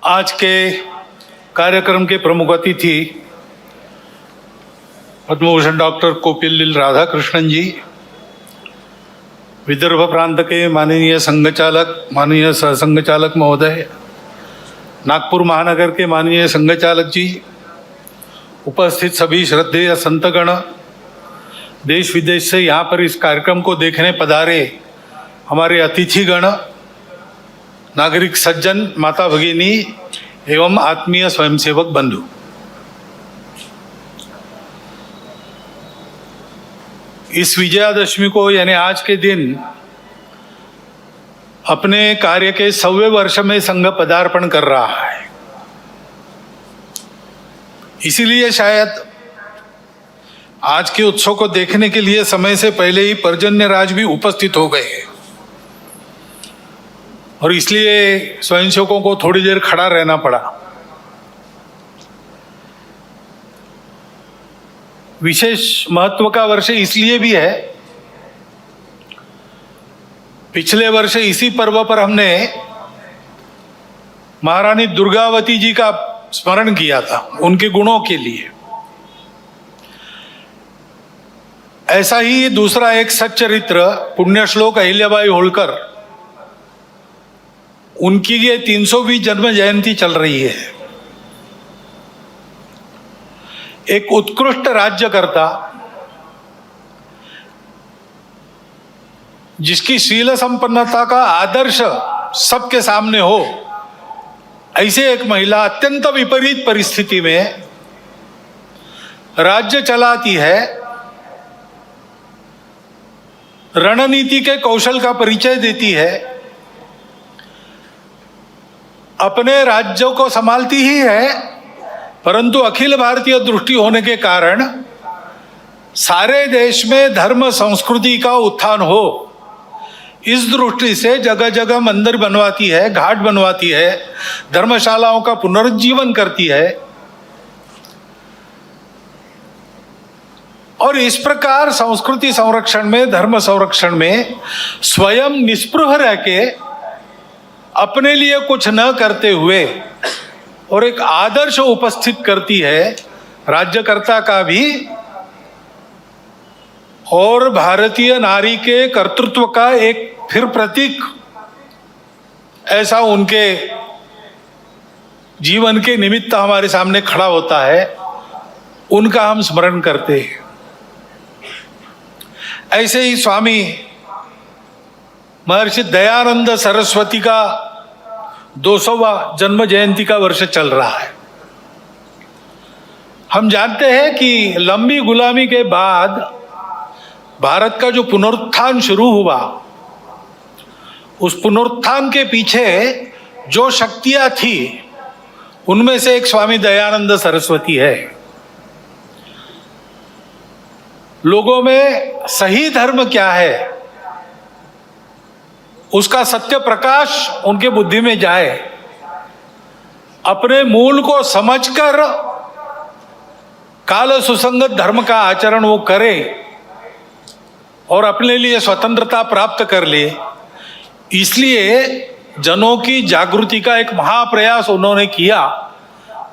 आज के कार्यक्रम के प्रमुख अतिथि पद्मभूषण डॉक्टर कोपिल्लिल राधाकृष्णन जी, विदर्भ प्रांत के माननीय संघचालक, माननीय सहसंघचालक महोदय, नागपुर महानगर के माननीय संघचालक जी, उपस्थित सभी श्रद्धेय संतगण, देश विदेश से यहाँ पर इस कार्यक्रम को देखने पधारे हमारे अतिथिगण, नागरिक सज्जन, माता भगिनी एवं आत्मीय स्वयंसेवक बंधु, इस विजयादशमी को यानी आज के दिन अपने कार्य के 100वें वर्ष में संघ पदार्पण कर रहा है। इसीलिए शायद आज के उत्सव को देखने के लिए समय से पहले ही पर्जन्यराज भी उपस्थित हो गए और इसलिए स्वयंसेवकों को थोड़ी देर खड़ा रहना पड़ा। विशेष महत्व का वर्ष इसलिए भी है, पिछले वर्ष इसी पर्व पर हमने महारानी दुर्गावती जी का स्मरण किया था, उनके गुणों के लिए। ऐसा ही दूसरा एक सच्चरित्र पुण्यश्लोक अहिल्याबाई होळकर, उनकी ये 300वीं जन्म जयंती चल रही है। एक उत्कृष्ट राज्यकर्ता जिसकी शील संपन्नता का आदर्श सबके सामने हो, ऐसे एक महिला अत्यंत विपरीत परिस्थिति में राज्य चलाती है, रणनीति के कौशल का परिचय देती है, अपने राज्यों को संभालती ही है, परंतु अखिल भारतीय दृष्टि होने के कारण सारे देश में धर्म संस्कृति का उत्थान हो, इस दृष्टि से जगह जगह मंदिर बनवाती है, घाट बनवाती है, धर्मशालाओं का पुनरुज्जीवन करती है। और इस प्रकार संस्कृति संरक्षण में, धर्म संरक्षण में स्वयं निस्पृह रह के अपने लिए कुछ न करते हुए और एक आदर्श उपस्थित करती है राज्यकर्ता का भी और भारतीय नारी के कर्तृत्व का एक फिर प्रतीक ऐसा उनके जीवन के निमित्त हमारे सामने खड़ा होता है, उनका हम स्मरण करते हैं। ऐसे ही स्वामी महर्षि दयानंद सरस्वती का 200वां जन्म जयंती का वर्ष चल रहा है। हम जानते हैं कि लंबी गुलामी के बाद भारत का जो पुनरुत्थान शुरू हुआ, उस पुनरुत्थान के पीछे जो शक्तियां थी, उनमें से एक स्वामी दयानंद सरस्वती है। लोगों में सही धर्म क्या है, उसका सत्य प्रकाश उनके बुद्धि में जाए, अपने मूल को समझकर काल सुसंगत धर्म का आचरण वो करे और अपने लिए स्वतंत्रता प्राप्त कर ले। इसलिए जनों की जागृति का एक महाप्रयास उन्होंने किया।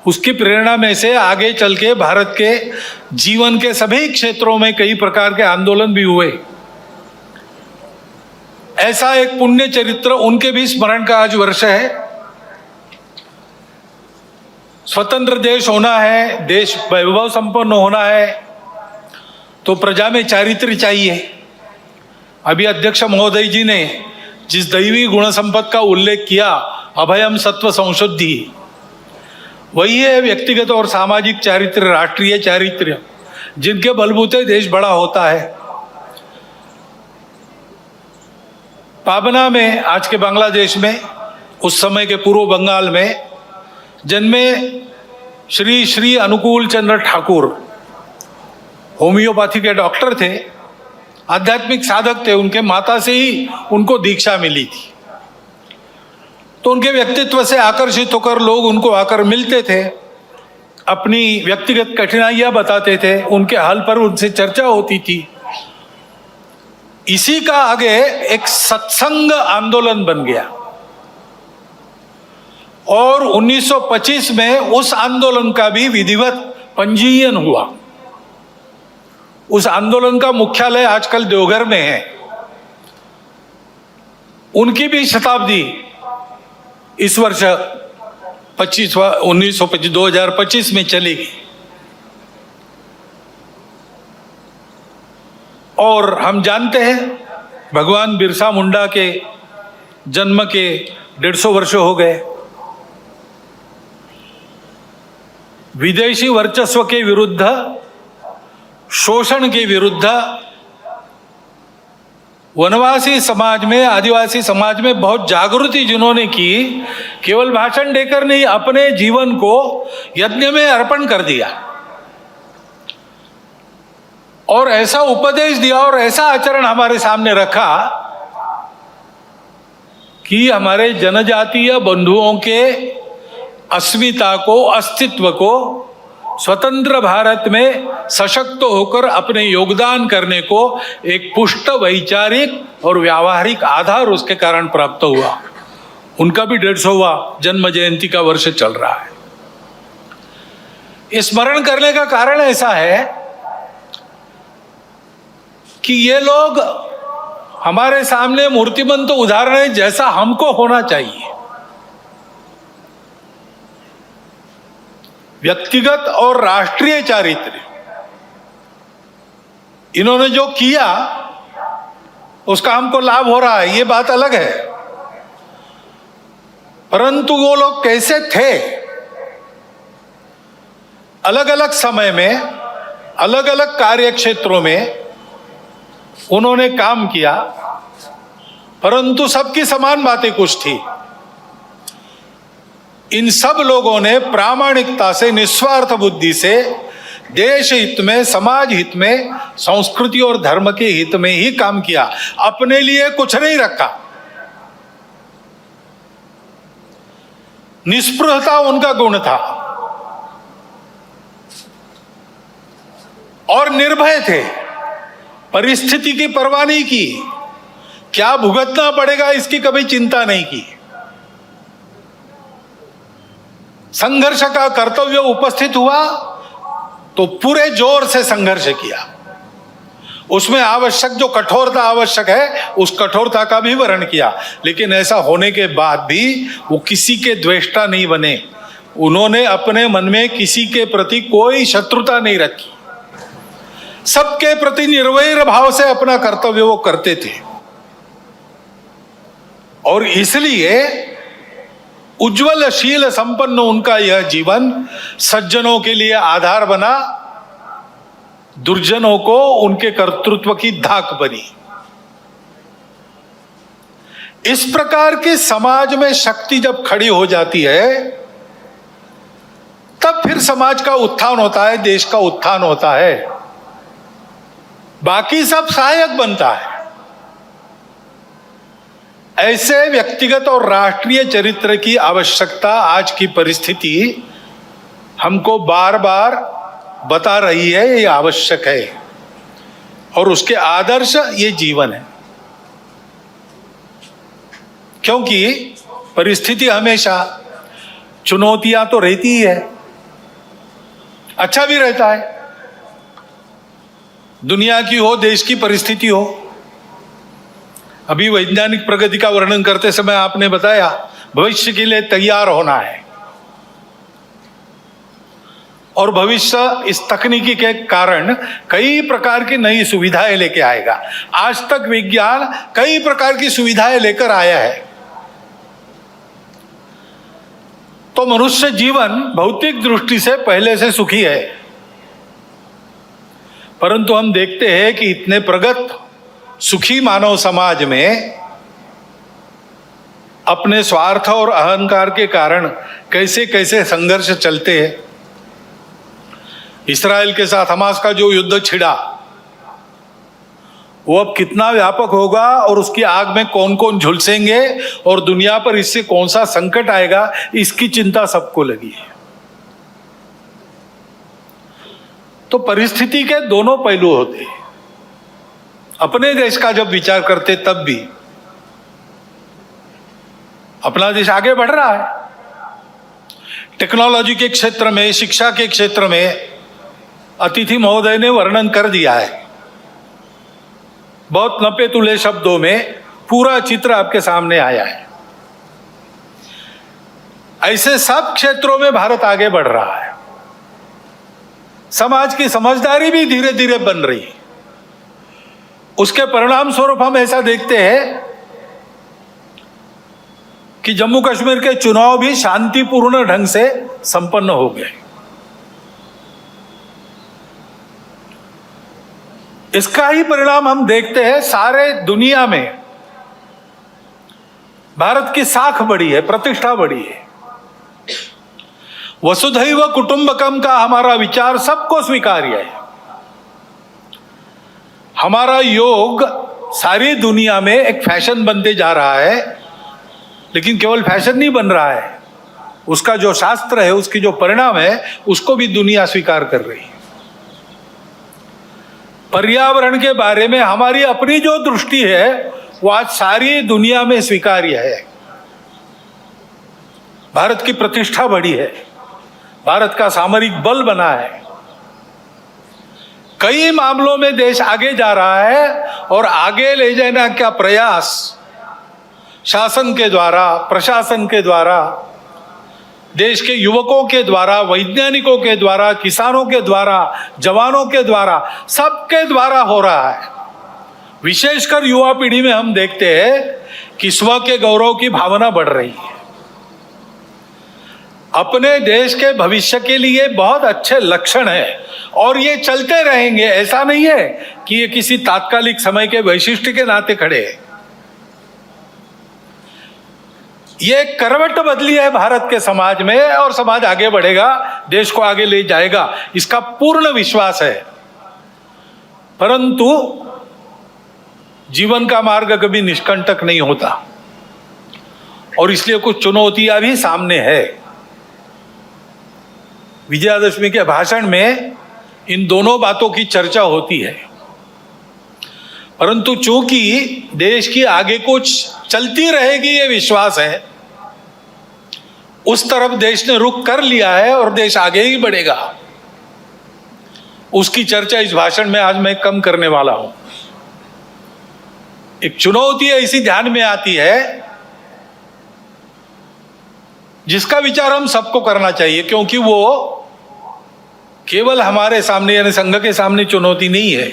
उसकी प्रेरणा में से आगे चल के भारत के जीवन के सभी क्षेत्रों में कई प्रकार के आंदोलन भी हुए। ऐसा एक पुण्य चरित्र, उनके भी स्मरण का आज वर्ष है। स्वतंत्र देश होना है, देश वैभव संपन्न होना है, तो प्रजा में चारित्र्य चाहिए। अभी अध्यक्ष महोदय जी ने जिस दैवी गुण संपद का उल्लेख किया, अभयम सत्व संशुद्धि, वही है व्यक्तिगत और सामाजिक चारित्र्य, राष्ट्रीय चारित्र्य, जिनके बलबूते देश बड़ा होता है। पाबना में, आज के बांग्लादेश में, उस समय के पूर्व बंगाल में जन्मे श्री श्री अनुकूल चंद्र ठाकुर होम्योपैथी के डॉक्टर थे, आध्यात्मिक साधक थे। उनके माता से ही उनको दीक्षा मिली थी, तो उनके व्यक्तित्व से आकर्षित होकर लोग उनको आकर मिलते थे, अपनी व्यक्तिगत कठिनाइयां बताते थे, उनके हाल पर उनसे चर्चा होती थी। इसी का आगे एक सत्संग आंदोलन बन गया और 1925 में उस आंदोलन का भी विधिवत पंजीयन हुआ। उस आंदोलन का मुख्यालय आजकल देवघर में है। उनकी भी शताब्दी इस वर्ष 2025 में चलेगी। और हम जानते हैं भगवान बिरसा मुंडा के जन्म के 150 वर्ष हो गए। विदेशी वर्चस्व के विरुद्ध, शोषण के विरुद्ध वनवासी समाज में, आदिवासी समाज में बहुत जागृति जिन्होंने की, केवल भाषण देकर नहीं, अपने जीवन को यज्ञ में अर्पण कर दिया और ऐसा उपदेश दिया और ऐसा आचरण हमारे सामने रखा कि हमारे जनजातीय बंधुओं के अस्मिता को, अस्तित्व को स्वतंत्र भारत में सशक्त होकर अपने योगदान करने को एक पुष्ट वैचारिक और व्यावहारिक आधार उसके कारण प्राप्त हुआ। उनका भी 150वां जन्म जयंती का वर्ष चल रहा है। स्मरण करने का कारण ऐसा है कि ये लोग हमारे सामने मूर्तिमंत उदाहरण है जैसा हमको होना चाहिए। व्यक्तिगत और राष्ट्रीय चारित्र्य, इन्होंने जो किया उसका हमको लाभ हो रहा है, ये बात अलग है। परंतु वो लोग कैसे थे, अलग अलग समय में, अलग अलग कार्य क्षेत्रों में उन्होंने काम किया, परंतु सबकी समान बातें कुछ थी। इन सब लोगों ने प्रामाणिकता से, निस्वार्थ बुद्धि से देश हित में, समाज हित में, संस्कृति और धर्म के हित में ही काम किया, अपने लिए कुछ नहीं रखा। निस्पृहता उनका गुण था और निर्भय थे, परिस्थिति की परवाह नहीं की, क्या भुगतना पड़ेगा इसकी कभी चिंता नहीं की। संघर्ष का कर्तव्य उपस्थित हुआ तो पूरे जोर से संघर्ष किया। उसमें आवश्यक जो कठोरता आवश्यक है उस कठोरता का भी वर्ण किया, लेकिन ऐसा होने के बाद भी वो किसी के द्वेष्टा नहीं बने। उन्होंने अपने मन में किसी के प्रति कोई शत्रुता नहीं रखी, सबके प्रति निर्वैर भाव से अपना कर्तव्य वो करते थे। और इसलिए उज्ज्वल शील संपन्न उनका यह जीवन सज्जनों के लिए आधार बना, दुर्जनों को उनके कर्तृत्व की धाक बनी। इस प्रकार की समाज में शक्ति जब खड़ी हो जाती है तब फिर समाज का उत्थान होता है, देश का उत्थान होता है, बाकी सब सहायक बनता है। ऐसे व्यक्तिगत और राष्ट्रीय चरित्र की आवश्यकता आज की परिस्थिति हमको बार बार बता रही है, ये आवश्यक है और उसके आदर्श ये जीवन है। क्योंकि परिस्थिति हमेशा चुनौतियां तो रहती ही है, अच्छा भी रहता है, दुनिया की हो, देश की परिस्थिति हो। अभी वैज्ञानिक प्रगति का वर्णन करते समय आपने बताया भविष्य के लिए तैयार होना है, और भविष्य इस तकनीकी के कारण कई प्रकार की नई सुविधाएं लेके आएगा। आज तक विज्ञान कई प्रकार की सुविधाएं लेकर आया है। तो मनुष्य जीवन भौतिक दृष्टि से पहले से सुखी है, परंतु हम देखते हैं कि इतने प्रगत सुखी मानव समाज में अपने स्वार्थ और अहंकार के कारण कैसे कैसे संघर्ष चलते हैं। इस्राएल के साथ हमास का जो युद्ध छिड़ा वो अब कितना व्यापक होगा और उसकी आग में कौन कौन झुलसेंगे और दुनिया पर इससे कौन सा संकट आएगा, इसकी चिंता सबको लगी है। तो परिस्थिति के दोनों पहलू होते हैं। अपने देश का जब विचार करते तब भी अपना देश आगे बढ़ रहा है, टेक्नोलॉजी के क्षेत्र में, शिक्षा के क्षेत्र में अतिथि महोदय ने वर्णन कर दिया है। बहुत नपे तुले शब्दों में पूरा चित्र आपके सामने आया है। ऐसे सब क्षेत्रों में भारत आगे बढ़ रहा है। समाज की समझदारी भी धीरे धीरे बन रही है। उसके परिणाम स्वरूप हम ऐसा देखते हैं कि जम्मू कश्मीर के चुनाव भी शांतिपूर्ण ढंग से संपन्न हो गए। इसका ही परिणाम हम देखते हैं सारे दुनिया में। भारत की साख बढ़ी है, प्रतिष्ठा बढ़ी है। वसुधैव कुटुंबकम का हमारा विचार सबको स्वीकार्य है। हमारा योग सारी दुनिया में एक फैशन बनते जा रहा है, लेकिन केवल फैशन नहीं बन रहा है, उसका जो शास्त्र है, उसकी जो परिणाम है, उसको भी दुनिया स्वीकार कर रही है। पर्यावरण के बारे में हमारी अपनी जो दृष्टि है वो आज सारी दुनिया में स्वीकार्य है। भारत की प्रतिष्ठा बढ़ी है, भारत का सामरिक बल बना है, कई मामलों में देश आगे जा रहा है। और आगे ले जाने का प्रयास शासन के द्वारा, प्रशासन के द्वारा, देश के युवकों के द्वारा, वैज्ञानिकों के द्वारा, किसानों के द्वारा, जवानों के द्वारा, सबके द्वारा हो रहा है। विशेषकर युवा पीढ़ी में हम देखते हैं कि स्व के गौरव की भावना बढ़ रही है। अपने देश के भविष्य के लिए बहुत अच्छे लक्षण है और ये चलते रहेंगे। ऐसा नहीं है कि ये किसी तात्कालिक समय के वैशिष्ट्य के नाते खड़े हैं। ये करवट बदली है भारत के समाज में और समाज आगे बढ़ेगा, देश को आगे ले जाएगा, इसका पूर्ण विश्वास है। परंतु जीवन का मार्ग कभी निष्कंटक नहीं होता और इसलिए कुछ चुनौतियां भी सामने है। विजयादशमी के भाषण में इन दोनों बातों की चर्चा होती है, परंतु चूंकि देश की आगे कुछ चलती रहेगी ये विश्वास है, उस तरफ देश ने रुख कर लिया है और देश आगे ही बढ़ेगा। उसकी चर्चा इस भाषण में आज मैं कम करने वाला हूं। एक चुनौती ऐसी ध्यान में आती है जिसका विचार हम सबको करना चाहिए, क्योंकि वो केवल हमारे सामने यानी संघ के सामने चुनौती नहीं है,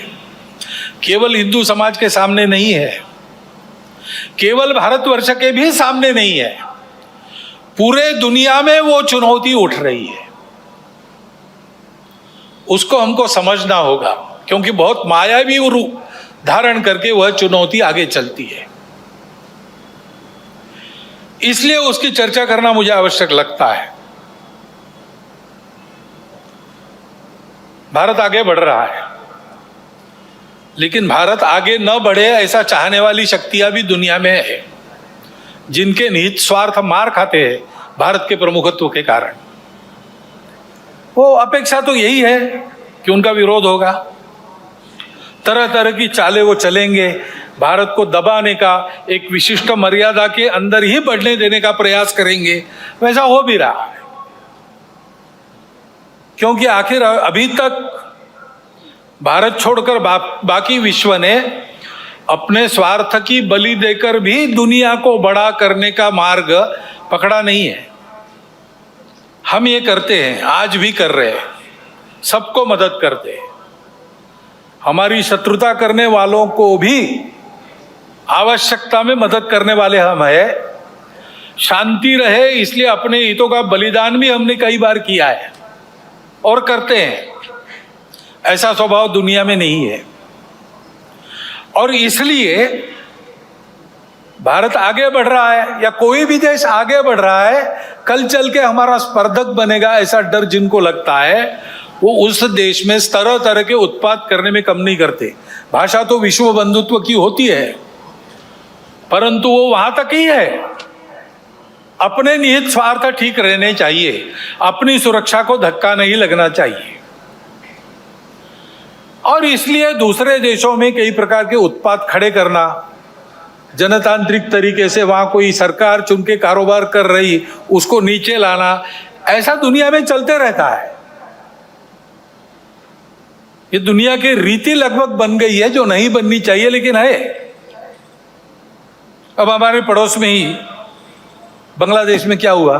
केवल हिंदू समाज के सामने नहीं है, केवल भारतवर्ष के भी सामने नहीं है, पूरे दुनिया में वो चुनौती उठ रही है। उसको हमको समझना होगा, क्योंकि बहुत मायावी रूप धारण करके वह चुनौती आगे चलती है। इसलिए उसकी चर्चा करना मुझे आवश्यक लगता है। भारत आगे बढ़ रहा है, लेकिन भारत आगे न बढ़े ऐसा चाहने वाली शक्तियां भी दुनिया में है, जिनके निहित स्वार्थ मार खाते हैं भारत के प्रमुखत्व के कारण। वो अपेक्षा तो यही है कि उनका विरोध होगा, तरह तरह की चालें वो चलेंगे, भारत को दबाने का, एक विशिष्ट मर्यादा के अंदर ही बढ़ने देने का प्रयास करेंगे। वैसा हो भी रहा है, क्योंकि आखिर अभी तक भारत छोड़कर बाकी विश्व ने अपने स्वार्थ की बलि देकर भी दुनिया को बड़ा करने का मार्ग पकड़ा नहीं है। हम ये करते हैं, आज भी कर रहे हैं, सबको मदद करते हैं। हमारी शत्रुता करने वालों को भी आवश्यकता में मदद करने वाले हम हैं। शांति रहे इसलिए अपने हितों का बलिदान भी हमने कई बार किया है और करते हैं। ऐसा स्वभाव दुनिया में नहीं है और इसलिए भारत आगे बढ़ रहा है या कोई भी देश आगे बढ़ रहा है, कल चल के हमारा स्पर्धक बनेगा ऐसा डर जिनको लगता है, वो उस देश में तरह तरह के उत्पाद करने में कम नहीं करते। भाषा तो विश्व बंधुत्व की होती है, परंतु वो वहां तक ही है। अपने निहित स्वार्थ ठीक रहने चाहिए, अपनी सुरक्षा को धक्का नहीं लगना चाहिए। और इसलिए दूसरे देशों में कई प्रकार के उत्पाद खड़े करना, जनतांत्रिक तरीके से वहां कोई सरकार चुन के कारोबार कर रही उसको नीचे लाना, ऐसा दुनिया में चलते रहता है। ये दुनिया की रीति लगभग बन गई है, जो नहीं बननी चाहिए लेकिन है। अब हमारे पड़ोस में ही बांग्लादेश में क्या हुआ,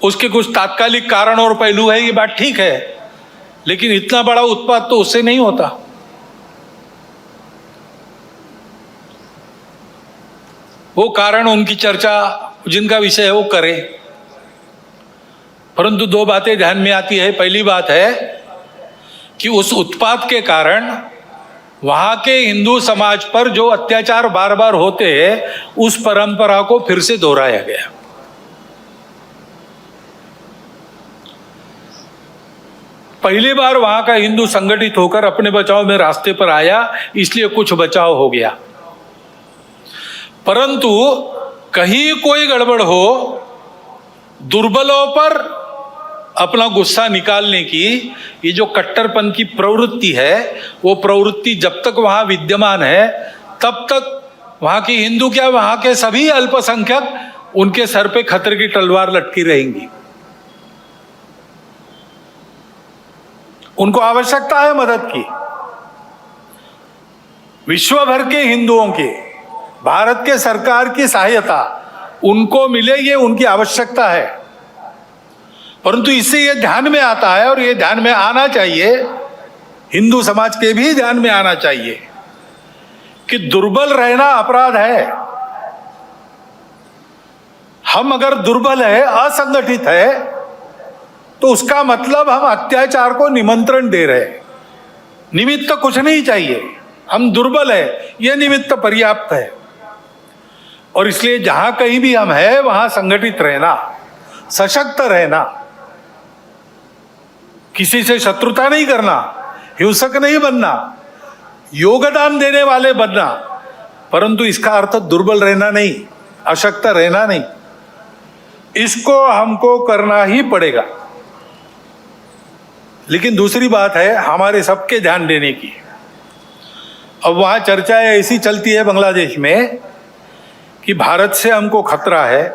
उसके कुछ तात्कालिक कारण और पहलू है, ये बात ठीक है, लेकिन इतना बड़ा उत्पात तो उससे नहीं होता। वो कारण, उनकी चर्चा, जिनका विषय है वो करें, परंतु दो बातें ध्यान में आती है। पहली बात है कि उस उत्पात के कारण वहां के हिंदू समाज पर जो अत्याचार बार बार होते हैं, उस परंपरा को फिर से दोहराया गया। पहली बार वहां का हिंदू संगठित होकर अपने बचाव में रास्ते पर आया, इसलिए कुछ बचाव हो गया। परंतु कहीं कोई गड़बड़ हो, दुर्बलों पर अपना गुस्सा निकालने की ये जो कट्टरपन की प्रवृत्ति है, वो प्रवृत्ति जब तक वहां विद्यमान है, तब तक वहां की हिंदू क्या, वहां के सभी अल्पसंख्यक, उनके सर पे खतरे की तलवार लटकी रहेंगी। उनको आवश्यकता है मदद की। विश्व भर के हिंदुओं की, भारत के सरकार की सहायता उनको मिले, ये उनकी आवश्यकता है। परंतु इससे ये ध्यान में आता है, और ये ध्यान में आना चाहिए, हिंदू समाज के भी ध्यान में आना चाहिए कि दुर्बल रहना अपराध है। हम अगर दुर्बल है, असंगठित है, तो उसका मतलब हम अत्याचार को निमंत्रण दे रहे हैं। निमित्त कुछ नहीं चाहिए, हम दुर्बल है, यह निमित्त पर्याप्त है। और इसलिए जहां कहीं भी हम हैं, वहां संगठित रहना, सशक्त रहना, किसी से शत्रुता नहीं करना, हिंसक नहीं बनना, योगदान देने वाले बनना, परंतु इसका अर्थ दुर्बल रहना नहीं, अशक्त रहना नहीं। इसको हमको करना ही पड़ेगा। लेकिन दूसरी बात है हमारे सबके ध्यान देने की। अब वहाँ चर्चाएं ऐसी चलती है बांग्लादेश में कि भारत से हमको खतरा है,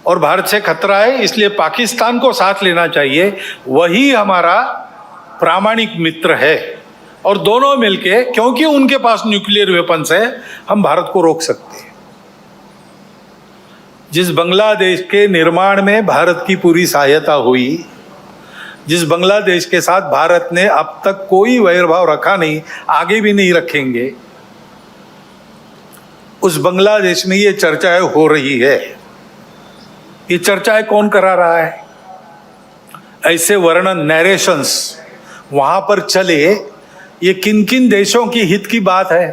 और भारत से खतरा है इसलिए पाकिस्तान को साथ लेना चाहिए, वही हमारा प्रामाणिक मित्र है, और दोनों मिलके, क्योंकि उनके पास न्यूक्लियर वेपन्स है, हम भारत को रोक सकते हैं। जिस बांग्लादेश के निर्माण में भारत की पूरी सहायता हुई, जिस बांग्लादेश के साथ भारत ने अब तक कोई वैरभाव रखा नहीं, आगे भी नहीं रखेंगे, उस बांग्लादेश में ये चर्चाएं हो रही है। ये चर्चाएं कौन करा रहा है? ऐसे वर्णन, नैरेशंस वहां पर चले, ये किन किन देशों की हित की बात है,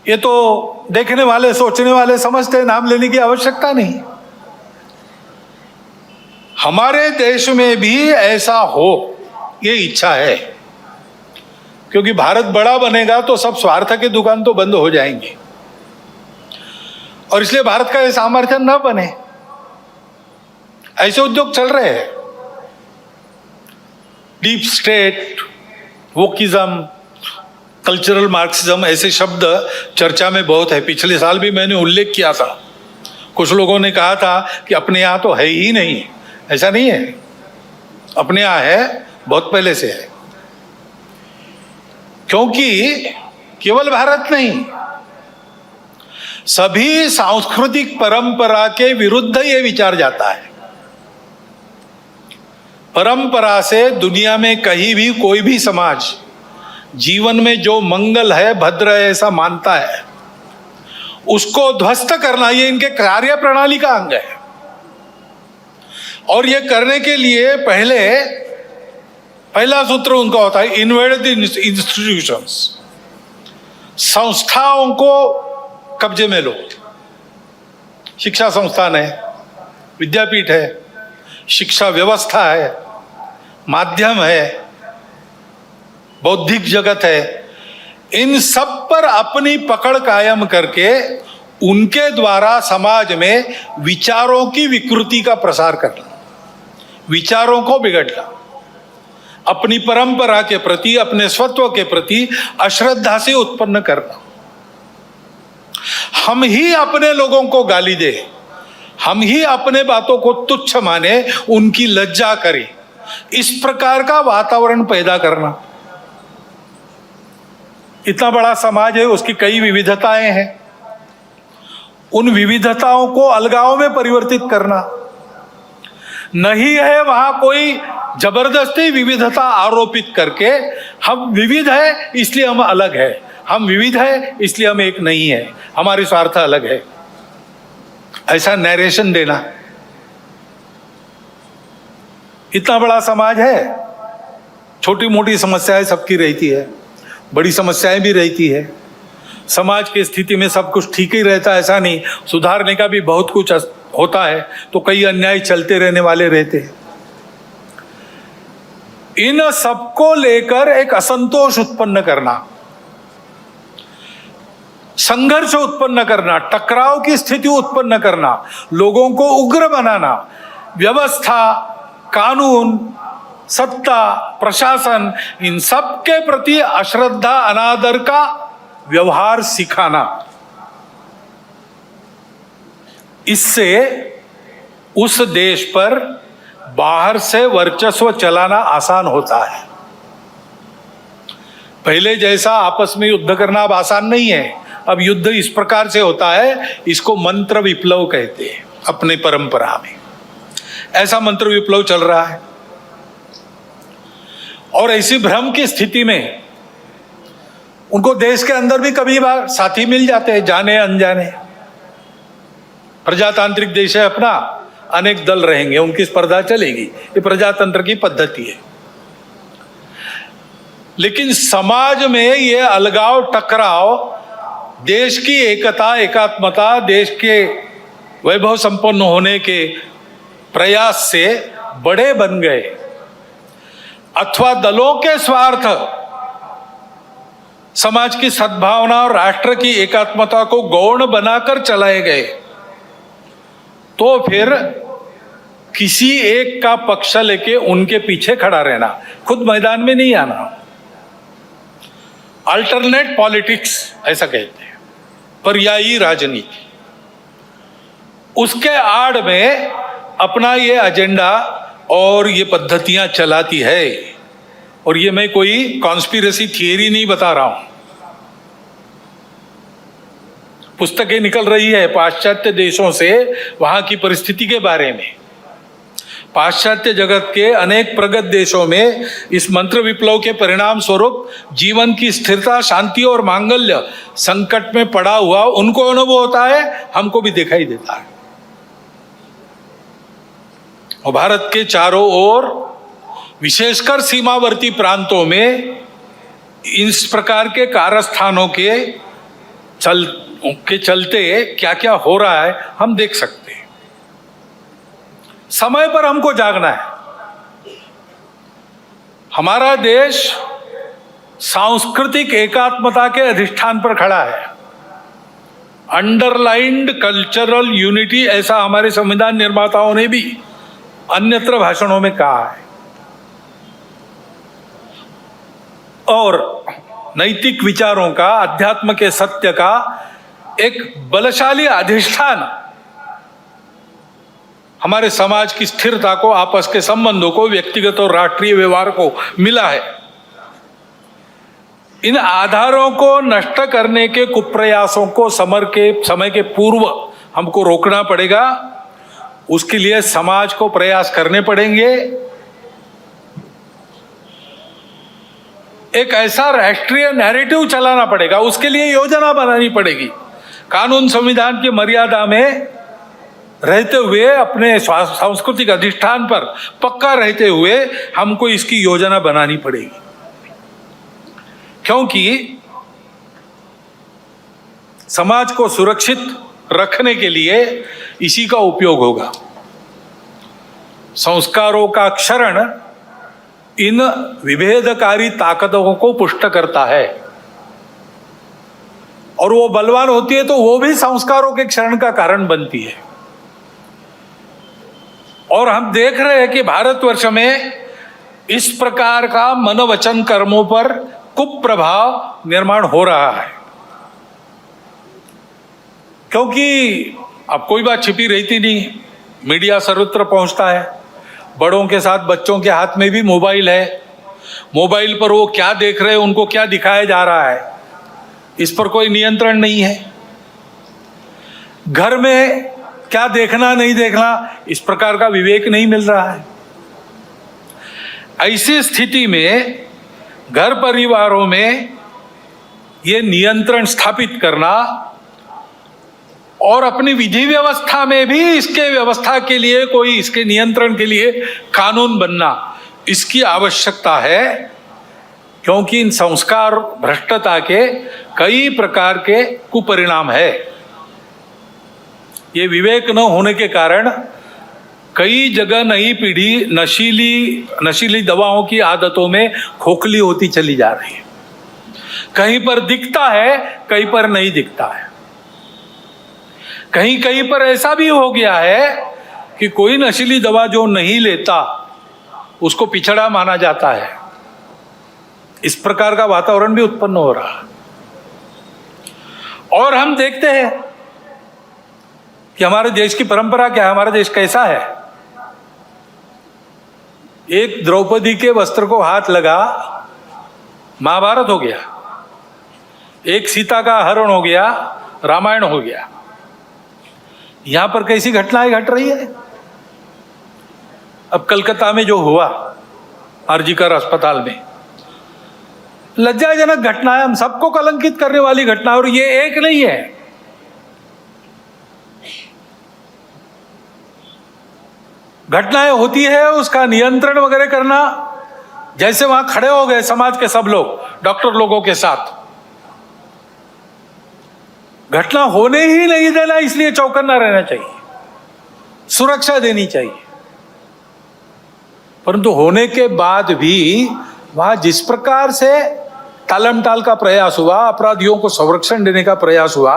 ये तो देखने वाले, सोचने वाले समझते हैं, नाम लेने की आवश्यकता नहीं। हमारे देश में भी ऐसा हो, ये इच्छा है, क्योंकि भारत बड़ा बनेगा तो सब स्वार्थ की दुकान तो बंद हो जाएंगी, और इसलिए भारत का ये सामर्थ्य न बने। ऐसे उद्योग चल रहे हैं। Deep state, wokeism, cultural Marxism, ऐसे शब्द चर्चा में बहुत है। पिछले साल भी मैंने उल्लेख किया था। कुछ लोगों ने कहा था कि अपने यहाँ तो है ही नहीं। ऐसा नहीं है, अपने यहाँ है, बहुत पहले से है। क्योंकि केवल भारत नहीं, सभी सांस्कृतिक परंपरा के विरुद्ध ये विचार जाता है। परंपरा से दुनिया में कहीं भी कोई भी समाज जीवन में जो मंगल है, भद्र है, ऐसा मानता है, उसको ध्वस्त करना ये इनके कार्य प्रणाली का अंग है। और ये करने के लिए पहला सूत्र उनका होता है, इन्वेड द इंस्टीट्यूशंस, संस्थाओं को कब्जे में लो। शिक्षा संस्थान है, विद्यापीठ है, शिक्षा व्यवस्था है, माध्यम है, बौद्धिक जगत है, इन सब पर अपनी पकड़ कायम करके उनके द्वारा समाज में विचारों की विकृति का प्रसार करना, विचारों को बिगड़ना, अपनी परंपरा के प्रति, अपने स्वत्व के प्रति अश्रद्धा से उत्पन्न करना। हम ही अपने लोगों को गाली दे, हम ही अपने बातों को तुच्छ माने, उनकी लज्जा करें, इस प्रकार का वातावरण पैदा करना। इतना बड़ा समाज है, उसकी कई विविधताएं हैं, उन विविधताओं को अलगाव में परिवर्तित करना नहीं है। वहां कोई जबरदस्ती विविधता आरोपित करके हम विविध है इसलिए हम अलग है, हम विविध है इसलिए हम एक नहीं है, हमारे स्वार्थ अलग है, ऐसा नैरेशन देना। इतना बड़ा समाज है, छोटी मोटी समस्याएं सबकी रहती है, बड़ी समस्याएं भी रहती है। समाज की स्थिति में सब कुछ ठीक ही रहता है ऐसा नहीं, सुधारने का भी बहुत कुछ होता है, तो कई अन्याय चलते रहने वाले रहते हैं। इन सबको लेकर एक असंतोष उत्पन्न करना, संघर्ष उत्पन्न करना, टकराव की स्थिति उत्पन्न करना, लोगों को उग्र बनाना, व्यवस्था, कानून, सत्ता, प्रशासन, इन सब के प्रति अश्रद्धा, अनादर का व्यवहार सिखाना, इससे उस देश पर बाहर से वर्चस्व चलाना आसान होता है। पहले जैसा आपस में युद्ध करना अब आसान नहीं है। अब युद्ध इस प्रकार से होता है, इसको मंत्र विप्लव कहते हैं अपने परंपरा में। ऐसा मंत्र विप्लव चल रहा है और ऐसी भ्रम की स्थिति में उनको देश के अंदर भी कभी बार साथी मिल जाते हैं, जाने अनजाने। प्रजातांत्रिक देश है अपना, अनेक दल रहेंगे, उनकी स्पर्धा चलेगी, ये प्रजातंत्र की पद्धति है। लेकिन समाज में ये अलगाव, टकराव, देश की एकता, एकात्मता, देश के वैभव संपन्न होने के प्रयास से बड़े बन गए, अथवा दलों के स्वार्थ समाज की सद्भावना और राष्ट्र की एकात्मता को गौण बनाकर चलाए गए, तो फिर किसी एक का पक्ष लेके उनके पीछे खड़ा रहना, खुद मैदान में नहीं आना। अल्टरनेट पॉलिटिक्स ऐसा कहते हैं, पर्यायी राजनीति। उसके आड़ में अपना ये एजेंडा और ये पद्धतियां चलाती है। और ये मैं कोई कॉन्स्पिरेसी थियरी नहीं बता रहा हूं, पुस्तकें निकल रही है पाश्चात्य देशों से वहां की परिस्थिति के बारे में। पाश्चात्य जगत के अनेक प्रगत देशों में इस मंत्र विप्लव के परिणाम स्वरूप जीवन की स्थिरता, शांति और मांगल्य संकट में पड़ा हुआ उनको अनुभव होता है, हमको भी दिखाई देता है। और भारत के चारों ओर, विशेषकर सीमावर्ती प्रांतों में, इस प्रकार के कारस्थानों के चलते क्या क्या हो रहा है हम देख सकते हैं। समय पर हमको जागना है। हमारा देश सांस्कृतिक एकात्मता के अधिष्ठान पर खड़ा है। अंडरलाइंड कल्चरल यूनिटी, ऐसा हमारे संविधान निर्माताओं ने भी अन्यत्र भाषणों में कहा है। और नैतिक विचारों का, अध्यात्म के सत्य का एक बलशाली अधिष्ठान हमारे समाज की स्थिरता को, आपस के संबंधों को, व्यक्तिगत और राष्ट्रीय व्यवहार को मिला है। इन आधारों को नष्ट करने के कुप्रयासों को समय के पूर्व हमको रोकना पड़ेगा। उसके लिए समाज को प्रयास करने पड़ेंगे। एक ऐसा राष्ट्रीय नैरेटिव चलाना पड़ेगा, उसके लिए योजना बनानी पड़ेगी। कानून संविधान की मर्यादा में रहते हुए, अपने सांस्कृतिक अधिष्ठान पर पक्का रहते हुए हमको इसकी योजना बनानी पड़ेगी, क्योंकि समाज को सुरक्षित रखने के लिए इसी का उपयोग होगा। संस्कारों का क्षरण इन विभेदकारी ताकतों को पुष्ट करता है, और वो बलवान होती है तो वो भी संस्कारों के क्षरण का कारण बनती है। और हम देख रहे हैं कि भारतवर्ष में इस प्रकार का मनोवचन कर्मों पर कुप्रभाव निर्माण हो रहा है, क्योंकि अब कोई बात छिपी रहती नहीं, मीडिया सर्वत्र पहुंचता है। बड़ों के साथ बच्चों के हाथ में भी मोबाइल है। मोबाइल पर वो क्या देख रहे हैं, उनको क्या दिखाया जा रहा है, इस पर कोई नियंत्रण नहीं है। घर में क्या देखना नहीं देखना, इस प्रकार का विवेक नहीं मिल रहा है। ऐसी स्थिति में घर परिवारों में ये नियंत्रण स्थापित करना और अपनी विधि व्यवस्था में भी इसके व्यवस्था के लिए, कोई इसके नियंत्रण के लिए कानून बनना, इसकी आवश्यकता है। क्योंकि इन संस्कार भ्रष्टता के कई प्रकार के कुपरिणाम है। ये विवेक न होने के कारण कई जगह नई पीढ़ी नशीली दवाओं की आदतों में खोखली होती चली जा रही है। कहीं पर दिखता है, कहीं पर नहीं दिखता है। कहीं कहीं पर ऐसा भी हो गया है कि कोई नशीली दवा जो नहीं लेता उसको पिछड़ा माना जाता है। इस प्रकार का वातावरण भी उत्पन्न हो रहा है। और हम देखते हैं कि हमारे देश की परंपरा क्या है, हमारा देश कैसा है। एक द्रौपदी के वस्त्र को हाथ लगा, महाभारत हो गया। एक सीता का हरण हो गया, रामायण हो गया। यहां पर कैसी घटनाएं घट रही है। अब कलकत्ता में जो हुआ आरजीकर अस्पताल में, लज्जाजनक घटना है, हम सबको कलंकित करने वाली घटना। और ये एक नहीं है, घटनाएं होती है, उसका नियंत्रण वगैरह करना। जैसे वहां खड़े हो गए समाज के सब लोग डॉक्टर लोगों के साथ, घटना होने ही नहीं देना, इसलिए चौकन्ना रहना चाहिए, सुरक्षा देनी चाहिए। परंतु होने के बाद भी वहां जिस प्रकार से टालमटाल का प्रयास हुआ, अपराधियों को संरक्षण देने का प्रयास हुआ,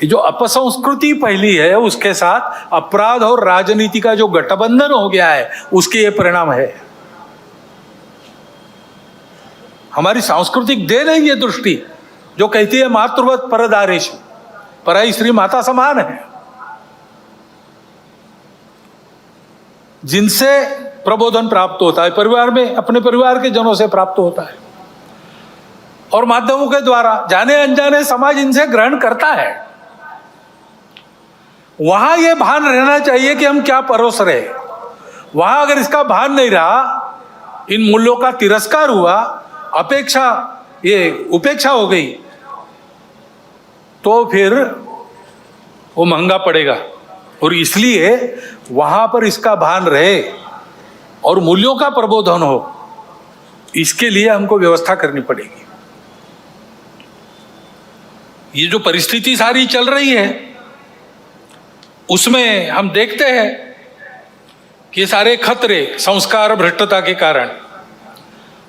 ये जो अपसंस्कृति फैली है उसके साथ अपराध और राजनीति का जो गठबंधन हो गया है, उसके ये परिणाम है। हमारी सांस्कृतिक देन है ये दृष्टि जो कहती है मातृवत परदारेश, पराई स्त्री माता समान है। जिनसे प्रबोधन प्राप्त होता है परिवार में, अपने परिवार के जनों से प्राप्त होता है और माध्यमों के द्वारा जाने अनजाने समाज इनसे ग्रहण करता है। वहां यह भान रहना चाहिए कि हम क्या परोस रहे। वहां अगर इसका भान नहीं रहा, इन मूल्यों का तिरस्कार हुआ, उपेक्षा हो गई, तो फिर वो महंगा पड़ेगा। और इसलिए वहां पर इसका भान रहे और मूल्यों का प्रबोधन हो, इसके लिए हमको व्यवस्था करनी पड़ेगी। ये जो परिस्थिति सारी चल रही है उसमें हम देखते हैं कि सारे खतरे संस्कार भ्रष्टता के कारण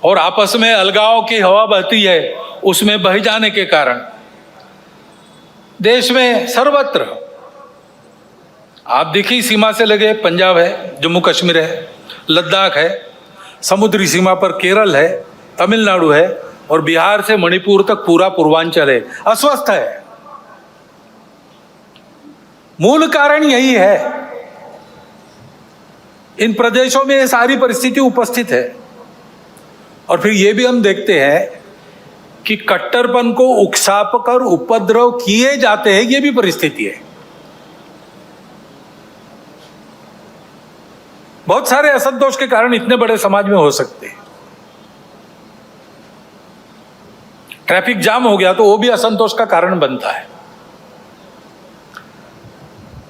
और आपस में अलगाव की हवा बहती है, उसमें बह जाने के कारण देश में सर्वत्र, आप देखिए सीमा से लगे पंजाब है, जम्मू कश्मीर है, लद्दाख है, समुद्री सीमा पर केरल है, तमिलनाडु है और बिहार से मणिपुर तक पूरा पूर्वांचल है, अस्वस्थ है। मूल कारण यही है। इन प्रदेशों में ये सारी परिस्थिति उपस्थित है। और फिर ये भी हम देखते हैं कि कट्टरपन को उकसाप कर उपद्रव किए जाते हैं, ये भी परिस्थिति है। बहुत सारे असंतोष के कारण इतने बड़े समाज में हो सकते हैं। ट्रैफिक जाम हो गया तो वो भी असंतोष का कारण बनता है।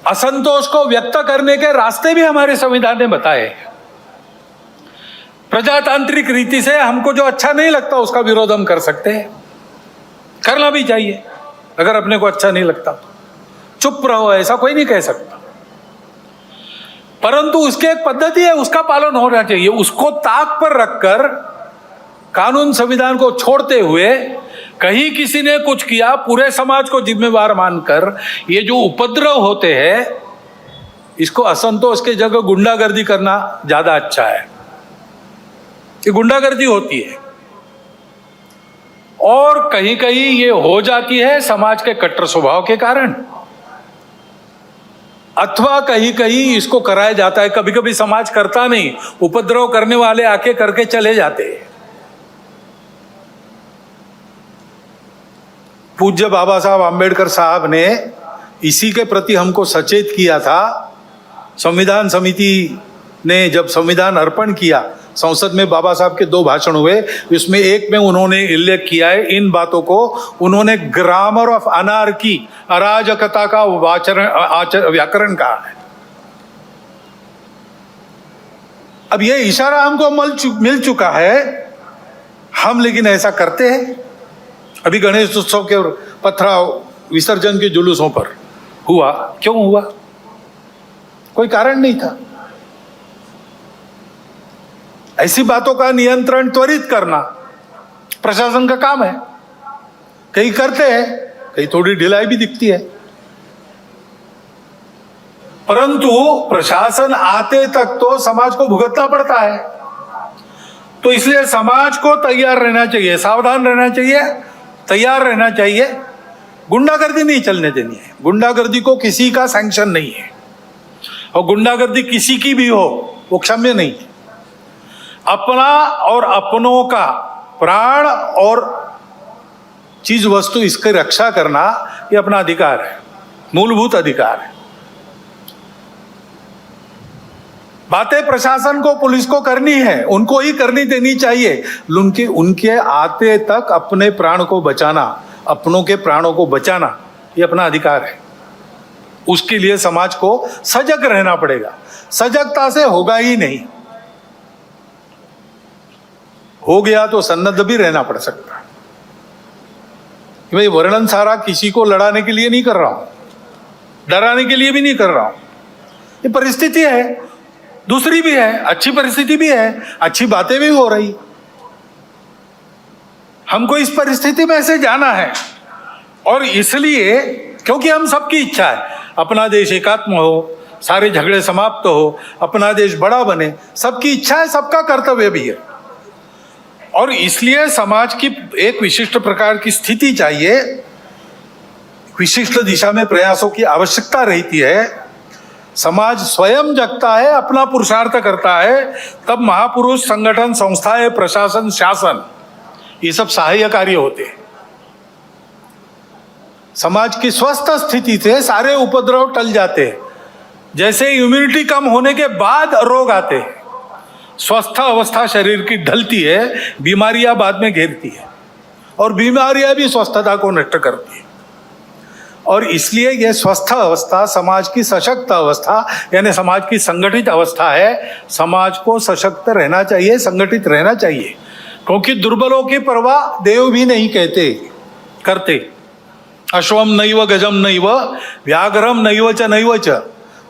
असंतोष को व्यक्त करने के रास्ते भी हमारे संविधान ने बताए। प्रजातांत्रिक रीति से हमको जो अच्छा नहीं लगता उसका विरोध हम कर सकते हैं, करना भी चाहिए। अगर अपने को अच्छा नहीं लगता तो चुप रहो, ऐसा कोई नहीं कह सकता। परंतु उसकी एक पद्धति है, उसका पालन होना चाहिए। उसको ताक पर रखकर कानून संविधान को छोड़ते हुए कहीं किसी ने कुछ किया, पूरे समाज को जिम्मेवार मानकर ये जो उपद्रव होते हैं, इसको असंतोष के जगह गुंडागर्दी करना ज्यादा अच्छा है। ये गुंडागर्दी होती है और कहीं कहीं ये हो जाती है समाज के कट्टर स्वभाव के कारण। अथवा कहीं कहीं इसको कराया जाता है। कभी कभी समाज करता नहीं, उपद्रव करने वाले आके करके चले जाते हैं। पूज्य बाबा साहब आम्बेडकर साहब ने इसी के प्रति हमको सचेत किया था। संविधान समिति ने जब संविधान अर्पण किया, संसद में बाबा साहब के 2 भाषण हुए, इसमें एक में उन्होंने उल्लेख किया है इन बातों को। उन्होंने ग्रामर ऑफ अनार्की, अराजकता का व्याकरण कहा है। अब ये इशारा हमको मिल चुका है, हम लेकिन ऐसा करते हैं। अभी गणेश उत्सव के पथराव विसर्जन के जुलूसों पर हुआ, क्यों हुआ? कोई कारण नहीं था। ऐसी बातों का नियंत्रण त्वरित करना प्रशासन का काम है। कहीं करते हैं, कहीं थोड़ी ढिलाई भी दिखती है, परंतु प्रशासन आते तक तो समाज को भुगतना पड़ता है। तो इसलिए समाज को तैयार रहना चाहिए, सावधान रहना चाहिए, तैयार रहना चाहिए। गुंडागर्दी नहीं चलने देनी है। गुंडागर्दी को किसी का सैंक्शन नहीं है, और गुंडागर्दी किसी की भी हो वो क्षम्य नहीं है। अपना और अपनों का प्राण और चीज वस्तु, इसकी रक्षा करना ये अपना अधिकार है, मूलभूत अधिकार है। बातें प्रशासन को, पुलिस को करनी है, उनको ही करनी देनी चाहिए। उनके आते तक अपने प्राण को बचाना, अपनों के प्राणों को बचाना, ये अपना अधिकार है। उसके लिए समाज को सजग रहना पड़ेगा। सजगता से होगा ही नहीं, हो गया तो सन्नद्ध भी रहना पड़ सकता है। भाई वर्णन सारा किसी को लड़ाने के लिए नहीं कर रहा हूं, डराने के लिए भी नहीं कर रहा हूं। ये परिस्थिति है, दूसरी भी है, अच्छी परिस्थिति भी है, अच्छी बातें भी हो रही। हमको इस परिस्थिति में से जाना है, और इसलिए क्योंकि हम सबकी इच्छा है अपना देश एकात्म हो, सारे झगड़े समाप्त हो, अपना देश बड़ा बने, सबकी इच्छा है, सबका कर्तव्य भी है। और इसलिए समाज की एक विशिष्ट प्रकार की स्थिति चाहिए, विशिष्ट दिशा में प्रयासों की आवश्यकता रहती है। समाज स्वयं जगता है, अपना पुरुषार्थ करता है, तब महापुरुष, संगठन, संस्थाएं, प्रशासन, शासन, ये सब सहाय्य कार्य होते हैं। समाज की स्वस्थ स्थिति से सारे उपद्रव टल जाते हैं। जैसे इम्यूनिटी कम होने के बाद रोग आते हैं, स्वस्थ अवस्था शरीर की ढलती है, बीमारियां बाद में घेरती है, और बीमारियां भी स्वस्थता को नष्ट करती है। और इसलिए यह स्वस्थ अवस्था समाज की सशक्त अवस्था, यानी समाज की संगठित अवस्था है। समाज को सशक्त रहना चाहिए, संगठित रहना चाहिए, क्योंकि दुर्बलों की परवाह देव भी नहीं करते। अश्वम नैव गजम नैव व्याघ्रम नैव च नैव च,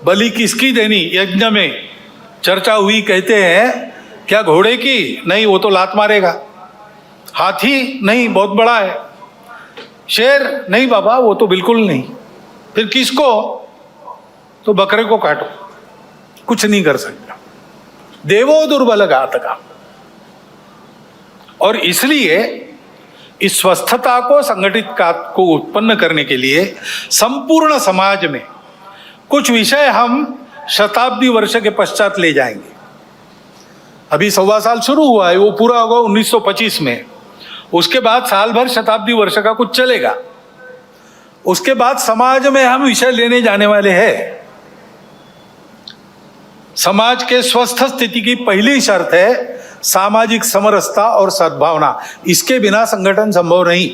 बलि किसकी देनी यज्ञ में चर्चा हुई। कहते हैं क्या घोड़े की? नहीं, वो तो लात मारेगा। हाथी? नहीं, बहुत बड़ा है। शेर? नहीं बाबा, वो तो बिल्कुल नहीं। फिर किसको? तो बकरे को काटो, कुछ नहीं कर सकता। देवो दुर्बल घातका। और इसलिए इस स्वस्थता को, संगठित को उत्पन्न करने के लिए संपूर्ण समाज में कुछ विषय हम शताब्दी वर्ष के पश्चात ले जाएंगे। अभी 1.25 साल शुरू हुआ है, वो पूरा होगा 1925 में। उसके बाद साल भर शताब्दी वर्ष का कुछ चलेगा। उसके बाद समाज में हम विषय लेने जाने वाले हैं। समाज के स्वस्थ स्थिति की पहली शर्त है सामाजिक समरसता और सद्भावना। इसके बिना संगठन संभव नहीं।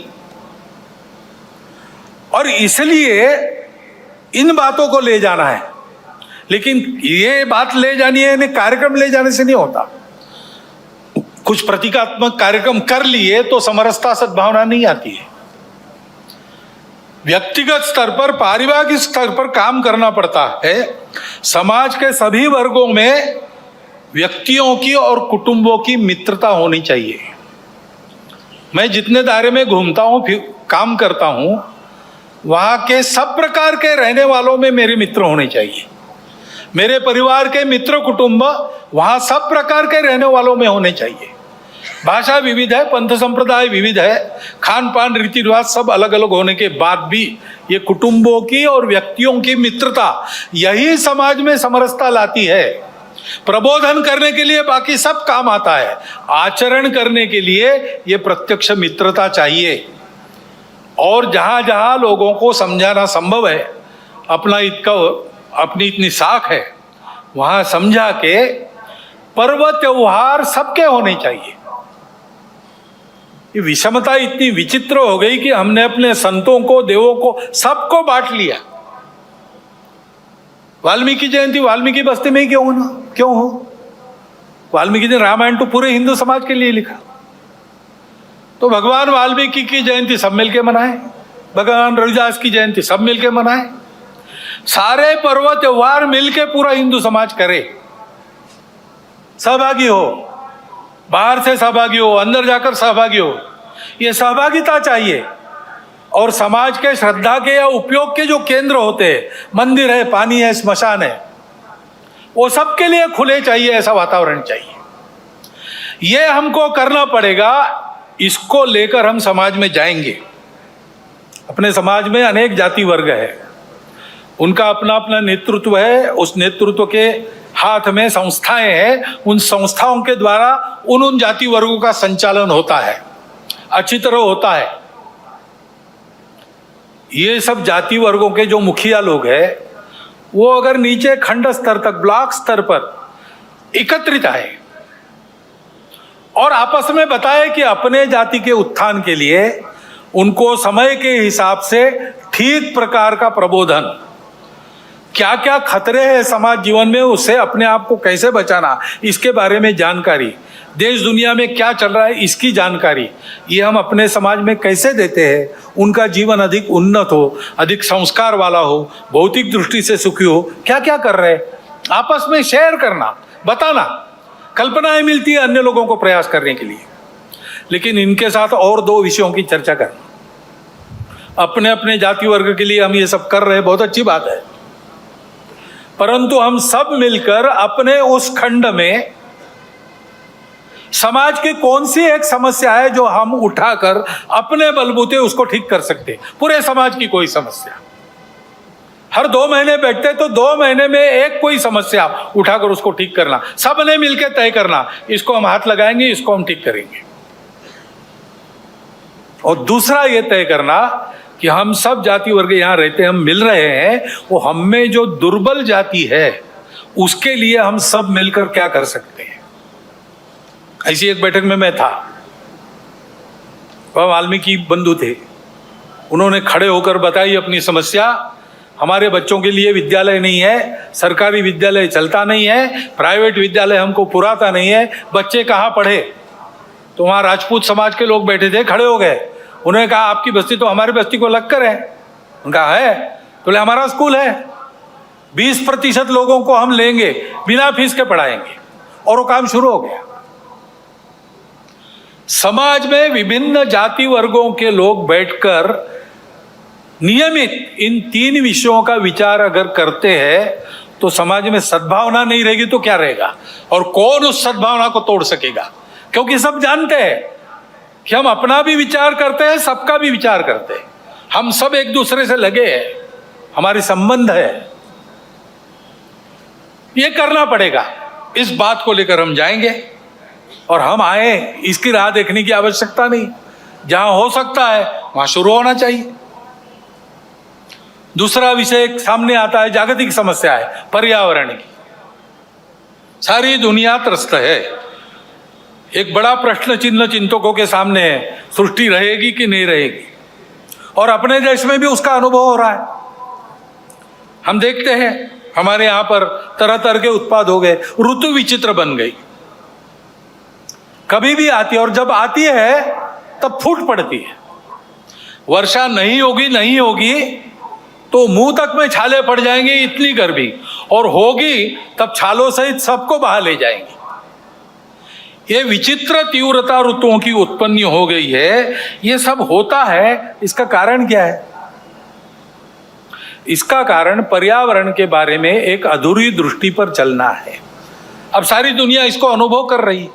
और इसलिए इन बातों को ले जाना है। लेकिन ये बात ले जानी है, कार्यक्रम ले जाने से नहीं होता। कुछ प्रतीकात्मक कार्यक्रम कर लिए तो समरसता, सद्भावना नहीं आती है। व्यक्तिगत स्तर पर, पारिवारिक स्तर पर काम करना पड़ता है। समाज के सभी वर्गों में व्यक्तियों की और कुटुंबों की मित्रता होनी चाहिए। मैं जितने दायरे में घूमता हूँ, फिर काम करता हूँ, वहाँ के सब प्रकार के रहने वालों में मेरे मित्र होने चाहिए। मेरे परिवार के मित्र कुटुंब वहाँ सब प्रकार के रहने वालों में होने चाहिए। भाषा विविध है, पंथ संप्रदाय विविध है, खान पान रीति रिवाज सब अलग अलग होने के बाद भी ये कुटुंबों की और व्यक्तियों की मित्रता यही समाज में समरसता लाती है। प्रबोधन करने के लिए बाकी सब काम आता है, आचरण करने के लिए ये प्रत्यक्ष मित्रता चाहिए। और जहां जहां लोगों को समझाना संभव है, अपनी इतनी साख है, वहां समझा के पर्व त्योहार सबके होने चाहिए। ये विषमता इतनी विचित्र हो गई कि हमने अपने संतों को, देवों को, सबको बांट लिया। वाल्मीकि जयंती वाल्मीकि बस्ती में ही क्यों हो? वाल्मीकि ने रामायण तो पूरे हिंदू समाज के लिए लिखा, तो भगवान वाल्मीकि की जयंती सब मिलके मनाए, भगवान रविदास की जयंती सब मिलके मनाए, सारे पर्व त्योहार मिलके पूरा हिंदू समाज करे, सहभागी हो, बाहर से सहभागी हो, अंदर जाकर सहभागी हो। ये सहभागिता चाहिए। और समाज के श्रद्धा के या उपयोग के जो केंद्र होते हैं, मंदिर है, पानी है, स्मशान है, वो सबके लिए खुले चाहिए, ऐसा वातावरण चाहिए। ये हमको करना पड़ेगा। इसको लेकर हम समाज में जाएंगे। अपने समाज में अनेक जाति वर्ग है, उनका अपना अपना नेतृत्व है, उस नेतृत्व के हाथ में संस्थाएं हैं, उन संस्थाओं के द्वारा उन जाति वर्गों का संचालन होता है, अच्छी तरह होता है। ये सब जाति वर्गों के जो मुखिया लोग हैं, वो अगर नीचे खंड स्तर तक, ब्लॉक स्तर पर एकत्रित आए और आपस में बताए कि अपने जाति के उत्थान के लिए उनको समय के हिसाब से ठीक प्रकार का प्रबोधन, क्या क्या खतरे हैं समाज जीवन में, उससे अपने आप को कैसे बचाना, इसके बारे में जानकारी, देश दुनिया में क्या चल रहा है इसकी जानकारी, ये हम अपने समाज में कैसे देते हैं, उनका जीवन अधिक उन्नत हो, अधिक संस्कार वाला हो, भौतिक दृष्टि से सुखी हो, क्या क्या कर रहे हैं, आपस में शेयर करना, बताना, कल्पनाएं मिलती है अन्य लोगों को प्रयास करने के लिए। लेकिन इनके साथ और दो विषयों की चर्चा करना। अपने अपने जाति वर्ग के लिए हम ये सब कर रहे हैं, बहुत अच्छी बात है, परंतु हम सब मिलकर अपने उस खंड में समाज की कौन सी एक समस्या है जो हम उठाकर अपने बलबूते उसको ठीक कर सकते हैं। पूरे समाज की कोई समस्या, हर 2 महीने बैठते तो 2 महीने में एक कोई समस्या उठाकर उसको ठीक करना, सबने मिलकर तय करना, इसको हम हाथ लगाएंगे, इसको हम ठीक करेंगे। और दूसरा ये तय करना कि हम सब जाति वर्ग यहाँ रहते हैं, हम मिल रहे हैं, वो हम में जो दुर्बल जाति है उसके लिए हम सब मिलकर क्या कर सकते हैं। ऐसी एक बैठक में मैं था, वह वाल्मीकि बंधु थे, उन्होंने खड़े होकर बताई अपनी समस्या। हमारे बच्चों के लिए विद्यालय नहीं है, सरकारी विद्यालय चलता नहीं है, प्राइवेट विद्यालय हमको पुराता नहीं है, बच्चे कहाँ पढ़े। तो वहाँ राजपूत समाज के लोग बैठे थे, खड़े हो गए, उन्होंने कहा आपकी बस्ती तो हमारी बस्ती को लगकर है। उनका है, तो ले हमारा स्कूल है, 20% लोगों को हम लेंगे, बिना फीस के पढ़ाएंगे, और वो काम शुरू हो गया। समाज में विभिन्न जाति वर्गों के लोग बैठकर नियमित इन 3 विषयों का विचार अगर करते हैं तो समाज में सद्भावना नहीं रहेगी तो क्या रहेगा, और कौन उस सद्भावना को तोड़ सकेगा। क्योंकि सब जानते हैं कि हम अपना भी विचार करते हैं, सबका भी विचार करते हैं, हम सब एक दूसरे से लगे हैं, हमारे संबंध है। ये करना पड़ेगा, इस बात को लेकर हम जाएंगे। और हम आए, इसकी राह देखने की आवश्यकता नहीं, जहां हो सकता है वहां शुरू होना चाहिए। दूसरा विषय सामने आता है, जागतिक समस्या है, पर्यावरण की। सारी दुनिया त्रस्त है, एक बड़ा प्रश्न चिन्ह चिंतकों के सामने है, सृष्टि रहेगी कि नहीं रहेगी। और अपने देश में भी उसका अनुभव हो रहा है। हम देखते हैं हमारे यहाँ पर तरह तरह के उत्पाद हो गए, ऋतु विचित्र बन गई, कभी भी आती है, और जब आती है तब फूट पड़ती है। वर्षा नहीं होगी तो मुंह तक में छाले पड़ जाएंगे, इतनी गर्मी, और होगी तब छालों सहित सबको बहा ले जाएंगी। ये विचित्र तीव्रता ऋतुओं की उत्पत्ति हो गई है। ये सब होता है, इसका कारण क्या है? इसका कारण पर्यावरण के बारे में एक अधूरी दृष्टि पर चलना है। अब सारी दुनिया इसको अनुभव कर रही है।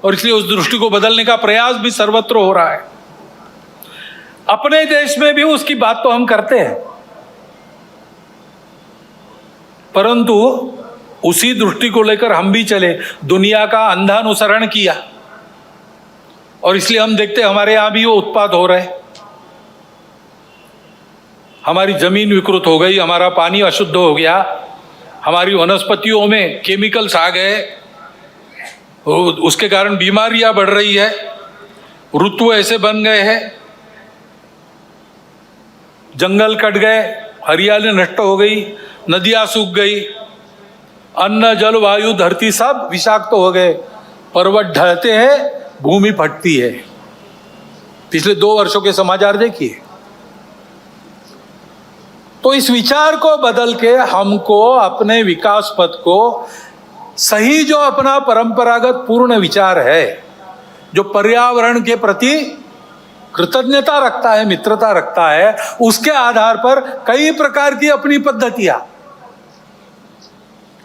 और इसलिए उस दृष्टि को बदलने का प्रयास भी सर्वत्र हो रहा है। अपने देश में भी उसकी बात तो हम करते हैं, परंतु उसी दृष्टि को लेकर हम भी चले, दुनिया का अंधा अनुसरण किया, और इसलिए हम देखते हमारे यहां भी वो उत्पाद हो रहे। हमारी जमीन विकृत हो गई, हमारा पानी अशुद्ध हो गया, हमारी वनस्पतियों में केमिकल्स आ गए, उसके कारण बीमारियां बढ़ रही है, ऋतु ऐसे बन गए हैं, जंगल कट गए, हरियाली नष्ट हो गई, नदियां सूख गई, अन्न जल वायु धरती सब विषाक्त हो गए, पर्वत ढलते हैं, भूमि फटती है। पिछले 2 वर्षों के समाचार देखिए। तो इस विचार को बदल के हमको अपने विकास पथ को सही, जो अपना परंपरागत पूर्ण विचार है, जो पर्यावरण के प्रति कृतज्ञता रखता है, मित्रता रखता है, उसके आधार पर कई प्रकार की अपनी पद्धतियां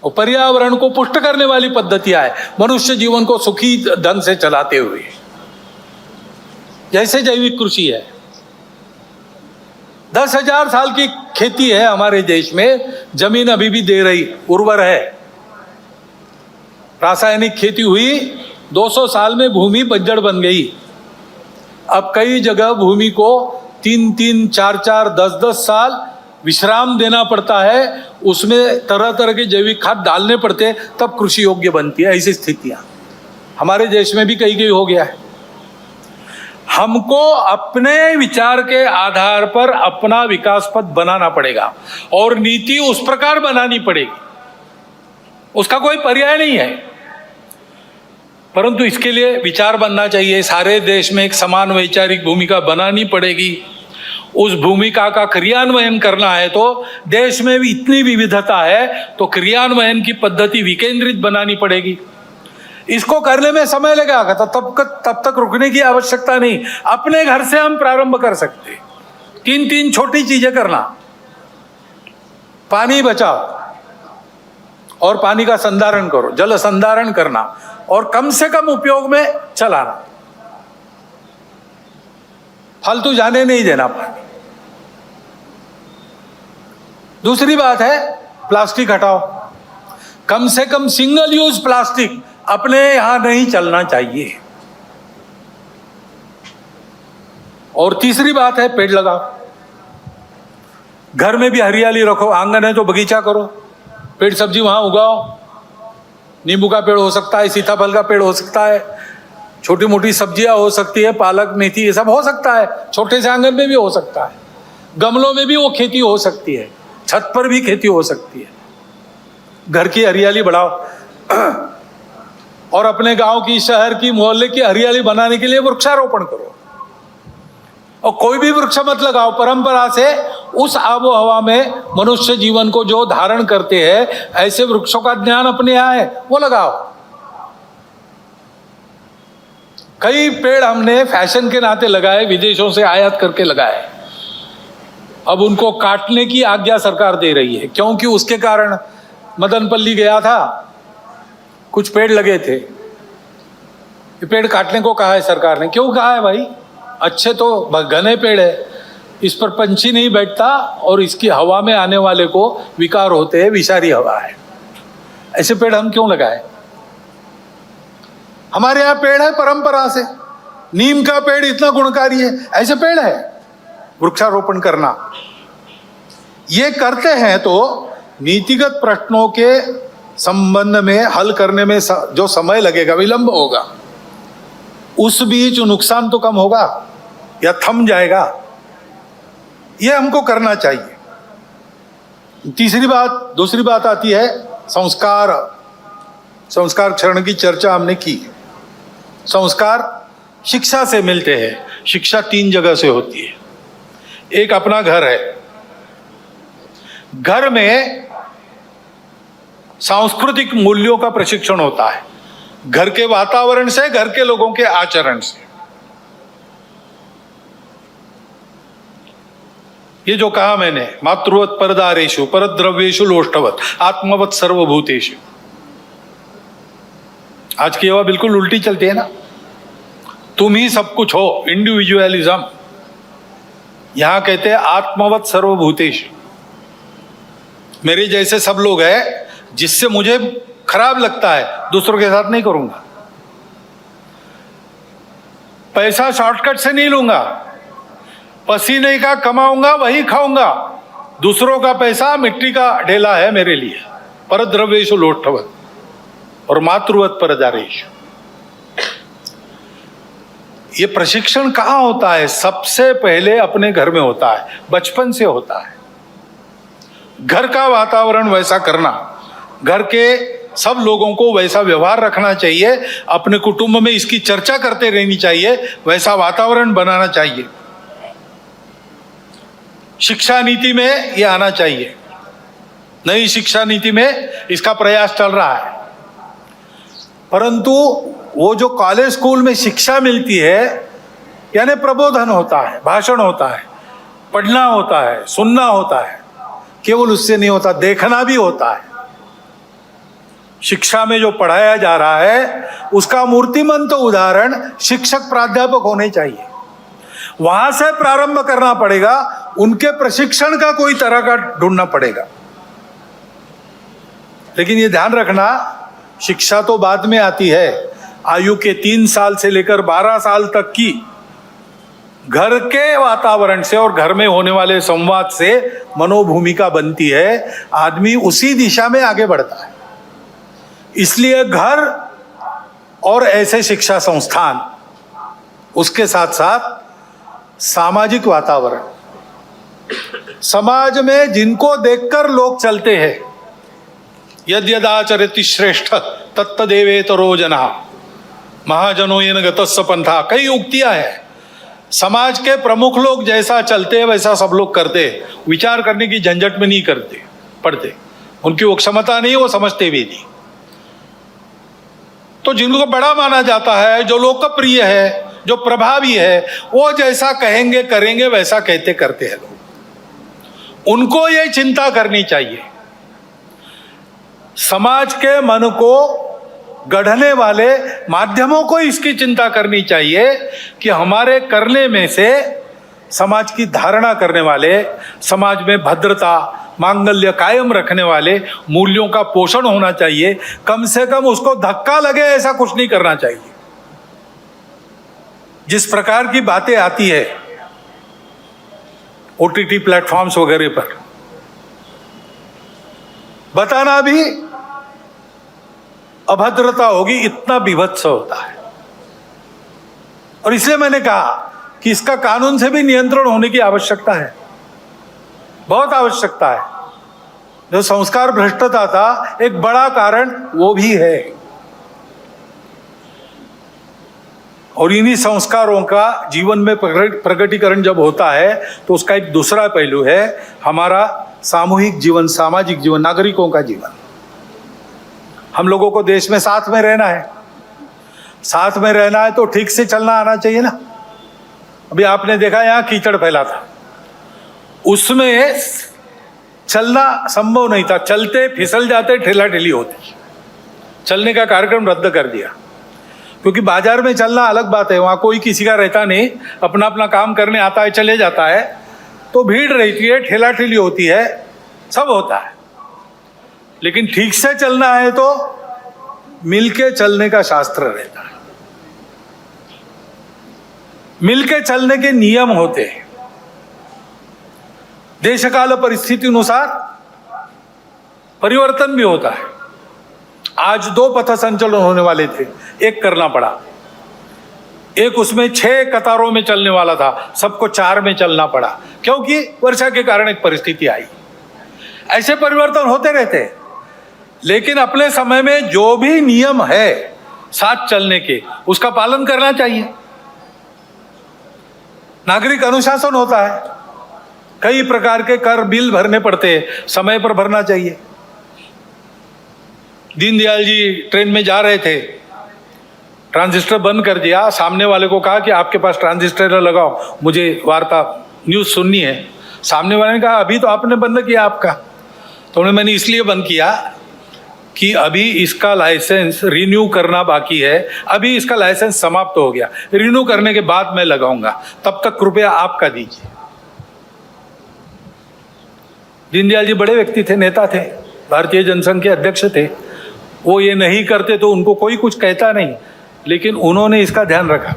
और पर्यावरण को पुष्ट करने वाली पद्धतियां है, मनुष्य जीवन को सुखी ढंग से चलाते हुए। जैसे जैविक कृषि है, 10,000 साल की खेती है हमारे देश में, जमीन अभी भी दे रही, उर्वर है। रासायनिक खेती हुई, 200 साल में भूमि बंजर बन गई। अब कई जगह भूमि को 3-3, 4-4, 10-10 साल विश्राम देना पड़ता है, उसमें तरह तरह के जैविक खाद डालने पड़ते हैं, तब कृषि योग्य बनती है। ऐसी स्थितियां हमारे देश में भी कई कई हो गया है। हमको अपने विचार के आधार पर अपना विकास पथ बनाना पड़ेगा और नीति उस प्रकार बनानी पड़ेगी, उसका कोई पर्याय नहीं है। परंतु इसके लिए विचार बनना चाहिए, सारे देश में एक समान वैचारिक भूमिका बनानी पड़ेगी। उस भूमिका का क्रियान्वयन करना है तो देश में भी इतनी विविधता है, तो क्रियान्वयन की पद्धति विकेंद्रित बनानी पड़ेगी। इसको करने में समय लगेगा, तब तक रुकने की आवश्यकता नहीं। अपने घर से हम प्रारंभ कर सकते। 3 छोटी चीजें करना, पानी बचाओ और पानी का संधारण करो, जल संधारण करना और कम से कम उपयोग में चलाना, फालतू जाने नहीं देना पानी। दूसरी बात है प्लास्टिक हटाओ, कम से कम सिंगल यूज प्लास्टिक अपने यहां नहीं चलना चाहिए। और तीसरी बात है पेड़ लगाओ, घर में भी हरियाली रखो, आंगन है तो बगीचा करो, पेड़ सब्जी वहां उगाओ। नींबू का पेड़ हो सकता है, सीताफल का पेड़ हो सकता है, छोटी मोटी सब्जियां हो सकती है, पालक मेथी ये सब हो सकता है, छोटे से आंगन में भी हो सकता है, गमलों में भी वो खेती हो सकती है, छत पर भी खेती हो सकती है। घर की हरियाली बढ़ाओ और अपने गांव की, शहर की, मोहल्ले की हरियाली बनाने के लिए वृक्षारोपण करो। और कोई भी वृक्ष मत लगाओ, परंपरा से उस आबो हवा में मनुष्य जीवन को जो धारण करते हैं, ऐसे वृक्षों का ज्ञान अपने यहाँ है, वो लगाओ। कई पेड़ हमने फैशन के नाते लगाए, विदेशों से आयात करके लगाए, अब उनको काटने की आज्ञा सरकार दे रही है, क्योंकि उसके कारण मदनपल्ली गया था, कुछ पेड़ लगे थे, ये पेड़ काटने को कहा है सरकार ने। क्यों कहा है भाई? अच्छे तो घने पेड़ है, इस पर पंछी नहीं बैठता और इसकी हवा में आने वाले को विकार होते हैं, विषारी हवा है, ऐसे पेड़ हम क्यों लगाए? हमारे यहाँ पेड़ है परंपरा से, नीम का पेड़ इतना गुणकारी है, ऐसे पेड़ है। वृक्षारोपण करना, ये करते हैं तो नीतिगत प्रश्नों के संबंध में हल करने में जो समय लगेगा, विलंब होगा, उस बीच नुकसान तो कम होगा या थम जाएगा। ये हमको करना चाहिए। दूसरी बात आती है संस्कार क्षरण की चर्चा हमने की। संस्कार शिक्षा से मिलते हैं। शिक्षा 3 जगह से होती है। एक अपना घर है, घर में सांस्कृतिक मूल्यों का प्रशिक्षण होता है, घर के वातावरण से, घर के लोगों के आचरण से। ये जो कहा मैंने, मातृवत परदारेषु परद्रव्येषु लोष्टवत आत्मवत सर्वभूतेषु, आज की युवा बिल्कुल उल्टी चलती है ना, तुम ही सब कुछ हो, इंडिविजुअलिज्म। यहां कहते हैं आत्मवत सर्वभूतेश, मेरे जैसे सब लोग हैं, जिससे मुझे खराब लगता है दूसरों के साथ नहीं करूंगा। पैसा शॉर्टकट से नहीं लूंगा, पसीने का कमाऊंगा वही खाऊंगा। दूसरों का पैसा मिट्टी का ढेला है मेरे लिए। परद्रव्येषु लोष्ठवत् और मातृवत् परदारेषु। ये प्रशिक्षण कहाँ होता है? सबसे पहले अपने घर में होता है, बचपन से होता है। घर का वातावरण वैसा करना, घर के सब लोगों को वैसा व्यवहार रखना चाहिए, अपने कुटुंब में इसकी चर्चा करते रहनी चाहिए, वैसा वातावरण बनाना चाहिए। शिक्षा नीति में ये आना चाहिए। नई शिक्षा नीति में इसका प्रयास चल रहा है, परंतु वो जो कॉलेज स्कूल में शिक्षा मिलती है, यानी प्रबोधन होता है, भाषण होता है, पढ़ना होता है, सुनना होता है, केवल उससे नहीं होता, देखना भी होता है। शिक्षा में जो पढ़ाया जा रहा है उसका मूर्तिमंत उदाहरण शिक्षक प्राध्यापक होने चाहिए। वहां से प्रारंभ करना पड़ेगा, उनके प्रशिक्षण का कोई तरह का ढूंढना पड़ेगा। लेकिन ये ध्यान रखना, शिक्षा तो बाद में आती है। आयु के 3 साल से लेकर 12 साल तक की घर के वातावरण से और घर में होने वाले संवाद से मनोभूमिका बनती है, आदमी उसी दिशा में आगे बढ़ता है। इसलिए घर और ऐसे शिक्षा संस्थान, उसके साथ साथ सामाजिक वातावरण, समाज में जिनको देखकर लोग चलते हैं, यद्यदाचरति श्रेष्ठ तत्तदेवेतरो जनः महाजनो येन गतस्स पंथा, कई उक्तियां हैं। समाज के प्रमुख लोग जैसा चलते हैं वैसा सब लोग करते, विचार करने की झंझट में नहीं करते पढ़ते, उनकी वो क्षमता नहीं, वो समझते भी नहीं। तो जिनको बड़ा माना जाता है, जो लोकप्रिय है, जो प्रभावी है, वो जैसा कहेंगे करेंगे, वैसा कहते करते हैं लोग। उनको ये चिंता करनी चाहिए। समाज के मन को गढ़ने वाले माध्यमों को इसकी चिंता करनी चाहिए कि हमारे करने में से समाज की धारणा करने वाले, समाज में भद्रता मांगल्य कायम रखने वाले मूल्यों का पोषण होना चाहिए। कम से कम उसको धक्का लगे ऐसा कुछ नहीं करना चाहिए। जिस प्रकार की बातें आती है OTT प्लेटफॉर्म्स वगैरह पर, बताना भी अभद्रता होगी, इतना बीभत्स होता है। और इसलिए मैंने कहा कि इसका कानून से भी नियंत्रण होने की आवश्यकता है, बहुत आवश्यकता है। जो संस्कार भ्रष्टता था, एक बड़ा कारण वो भी है। और इन्हीं संस्कारों का जीवन में प्रकटीकरण जब होता है तो उसका एक दूसरा पहलू है हमारा सामूहिक जीवन, सामाजिक जीवन, नागरिकों का जीवन। हम लोगों को देश में साथ में रहना है। साथ में रहना है तो ठीक से चलना आना चाहिए ना। अभी आपने देखा यहाँ कीचड़ फैला था, उसमें चलना संभव नहीं था, चलते फिसल जाते, ठेला ठेली होती। चलने का कार्यक्रम रद्द कर दिया, क्योंकि बाजार में चलना अलग बात है, वहाँ कोई किसी का रहता नहीं, अपना अपना काम करने आता है, चले जाता है, तो भीड़ रहती है, ठेला ठेली होती है, सब होता है। लेकिन ठीक से चलना है तो मिलके चलने का शास्त्र रहता है, मिलके चलने के नियम होते हैं। देशकाल परिस्थिति अनुसार परिवर्तन भी होता है। आज 2 पथ संचलन होने वाले थे, एक करना पड़ा। एक उसमें 6 कतारों में चलने वाला था, सबको 4 में चलना पड़ा, क्योंकि वर्षा के कारण एक परिस्थिति आई। ऐसे परिवर्तन होते रहते हैं। लेकिन अपने समय में जो भी नियम है साथ चलने के, उसका पालन करना चाहिए। नागरिक अनुशासन होता है, कई प्रकार के कर बिल भरने पड़ते हैं, समय पर भरना चाहिए। दीनदयाल जी ट्रेन में जा रहे थे, ट्रांजिस्टर बंद कर दिया, सामने वाले को कहा कि आपके पास ट्रांजिस्टर लगाओ, मुझे वार्ता न्यूज़ सुननी है। सामने वाले ने कहा अभी तो आपने बंद किया आपका। तो मैंने इसलिए बंद किया कि अभी इसका लाइसेंस रिन्यू करना बाकी है, अभी इसका लाइसेंस समाप्त हो गया, रिन्यू करने के बाद मैं लगाऊंगा, तब तक कृपया आपका दीजिए। दीनदयाल जी बड़े व्यक्ति थे, नेता थे, भारतीय जनसंघ के अध्यक्ष थे। वो ये नहीं करते तो उनको कोई कुछ कहता नहीं, लेकिन उन्होंने इसका ध्यान रखा।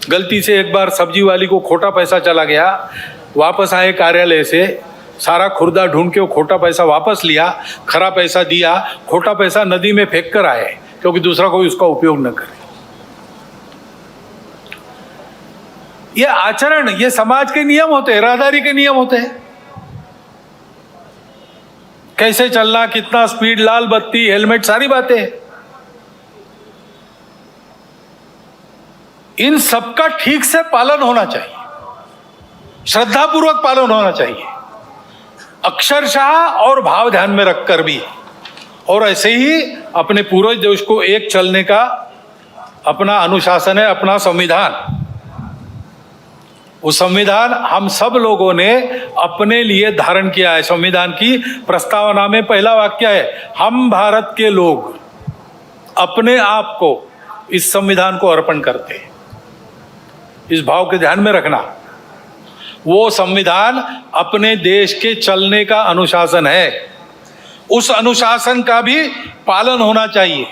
गलती से एक बार सब्जी वाली को खोटा पैसा चला गया, वापस आए कार्यालय से, सारा खुर्दा ढूंढ के वो खोटा पैसा वापस लिया, खरा पैसा दिया, खोटा पैसा नदी में फेंक कर आए, क्योंकि दूसरा कोई उसका उपयोग न करे। ये आचरण, ये समाज के नियम होते हैं, राहदारी के नियम होते हैं। कैसे चलना, कितना स्पीड, लाल बत्ती, हेलमेट, सारी बातें, इन सबका ठीक से पालन होना चाहिए, श्रद्धापूर्वक पालन होना चाहिए, अक्षरशः और भाव ध्यान में रखकर भी। और ऐसे ही अपने पूरे देश को एक चलने का अपना अनुशासन है, अपना संविधान। वो संविधान हम सब लोगों ने अपने लिए धारण किया है। संविधान की प्रस्तावना में पहला वाक्य है, हम भारत के लोग अपने आप को इस संविधान को अर्पण करते हैं। इस भाव के ध्यान में रखना। वो संविधान अपने देश के चलने का अनुशासन है, उस अनुशासन का भी पालन होना चाहिए।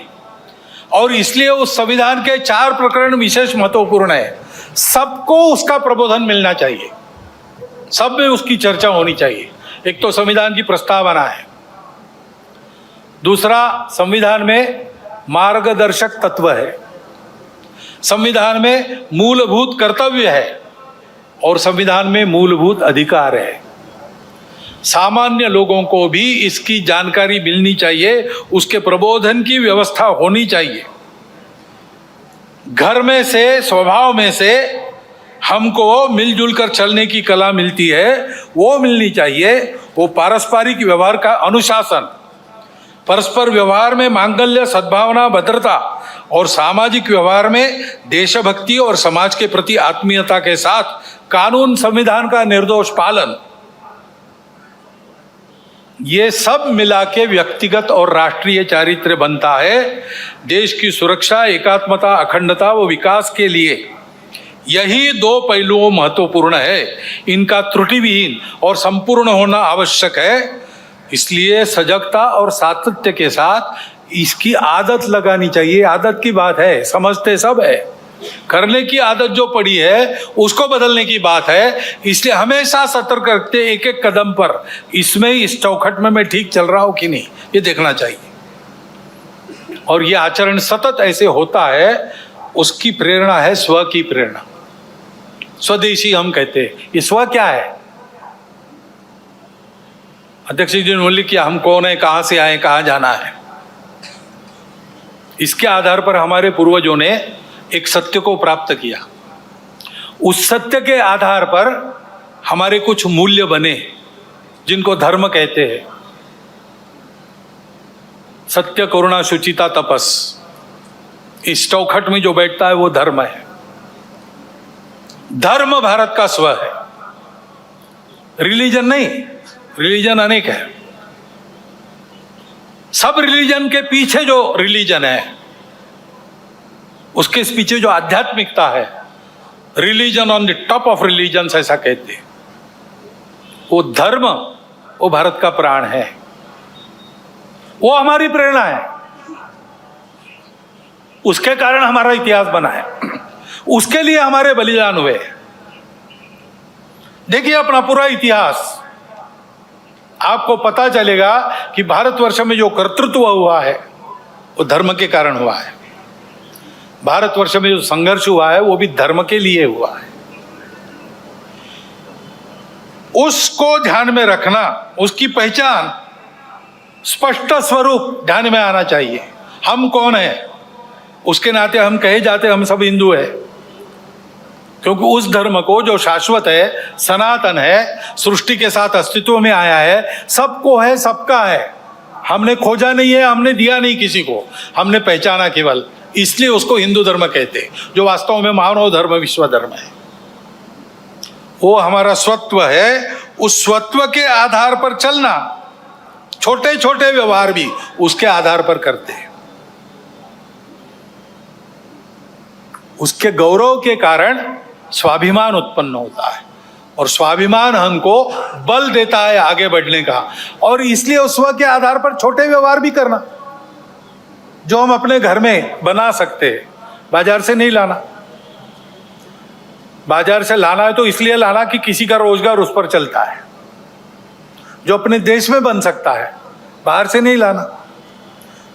और इसलिए उस संविधान के 4 प्रकरण विशेष महत्वपूर्ण है। सबको उसका प्रबोधन मिलना चाहिए, सब में उसकी चर्चा होनी चाहिए। एक तो संविधान की प्रस्तावना है, दूसरा संविधान में मार्गदर्शक तत्व है, संविधान में मूलभूत कर्तव्य है, और संविधान में मूलभूत अधिकार है। सामान्य लोगों को भी इसकी जानकारी मिलनी चाहिए, उसके प्रबोधन की व्यवस्था होनी चाहिए। घर में से, स्वभाव में से हमको मिलजुल कर चलने की कला मिलती है, वो मिलनी चाहिए। वो पारस्परिक व्यवहार का अनुशासन, परस्पर व्यवहार में मांगल्य, सद्भावना, भद्रता, और सामाजिक व्यवहार में देशभक्ति और समाज के प्रति आत्मीयता के साथ कानून संविधान का निर्दोष पालन, ये सब मिला के व्यक्तिगत और राष्ट्रीय चारित्र्य बनता है। देश की सुरक्षा, एकात्मता, अखंडता व विकास के लिए यही 2 पहलुओं महत्वपूर्ण है। इनका त्रुटिविहीन और संपूर्ण होना आवश्यक है। इसलिए सजगता और सातत्य के साथ इसकी आदत लगानी चाहिए। आदत की बात है, समझते सब है, करने की आदत जो पड़ी है उसको बदलने की बात है। इसलिए हमेशा सतर्क रखते, एक एक कदम पर इसमें, इस चौखट में मैं ठीक चल रहा हूं कि नहीं, ये देखना चाहिए। और ये आचरण सतत ऐसे होता है, उसकी प्रेरणा है स्व की प्रेरणा। स्वदेशी हम कहते हैं। ये स्व क्या है? अध्यक्ष जी ने बोली कि हम कौन है, कहां से आए, कहां जाना है। इसके आधार पर हमारे पूर्वजों ने एक सत्य को प्राप्त किया। उस सत्य के आधार पर हमारे कुछ मूल्य बने, जिनको धर्म कहते हैं। सत्य, करुणा, शुचिता, तपस, इस चौखट में जो बैठता है वो धर्म है। धर्म भारत का स्व है, रिलीजन नहीं। रिलीजन अनेक है। सब रिलीजन के पीछे जो रिलीजन है, उसके पीछे जो आध्यात्मिकता है, religion on the top of religion ऐसा कहते हैं, वो धर्म, वो भारत का प्राण है, वो हमारी प्रेरणा है। उसके कारण हमारा इतिहास बना है, उसके लिए हमारे बलिदान हुए। देखिए अपना पूरा इतिहास, आपको पता चलेगा कि भारतवर्ष में जो कर्तृत्व हुआ है वो धर्म के कारण हुआ है। भारतवर्ष में जो संघर्ष हुआ है वो भी धर्म के लिए हुआ है। उसको ध्यान में रखना, उसकी पहचान, स्पष्ट स्वरूप ध्यान में आना चाहिए। हम कौन है, उसके नाते हम कहे जाते हम सब हिंदू है, क्योंकि उस धर्म को जो शाश्वत है, सनातन है, सृष्टि के साथ अस्तित्व में आया है, सबको है, सबका है। हमने खोजा नहीं है, हमने दिया नहीं किसी को, हमने पहचाना केवल। इसलिए उसको हिंदू धर्म कहते हैं, जो वास्तव में मानव धर्म, विश्व धर्म है। वो हमारा स्वत्व है। उस स्वत्व के आधार पर चलना, छोटे छोटे व्यवहार भी उसके आधार पर करते हैं। उसके गौरव के कारण स्वाभिमान उत्पन्न होता है और स्वाभिमान हमको बल देता है आगे बढ़ने का। और इसलिए उस स्व के आधार पर छोटे व्यवहार भी करना जो हम अपने घर में बना सकते हैं, बाजार से नहीं लाना। बाजार से लाना है तो इसलिए लाना कि किसी का रोजगार उस पर चलता है। जो अपने देश में बन सकता है बाहर से नहीं लाना।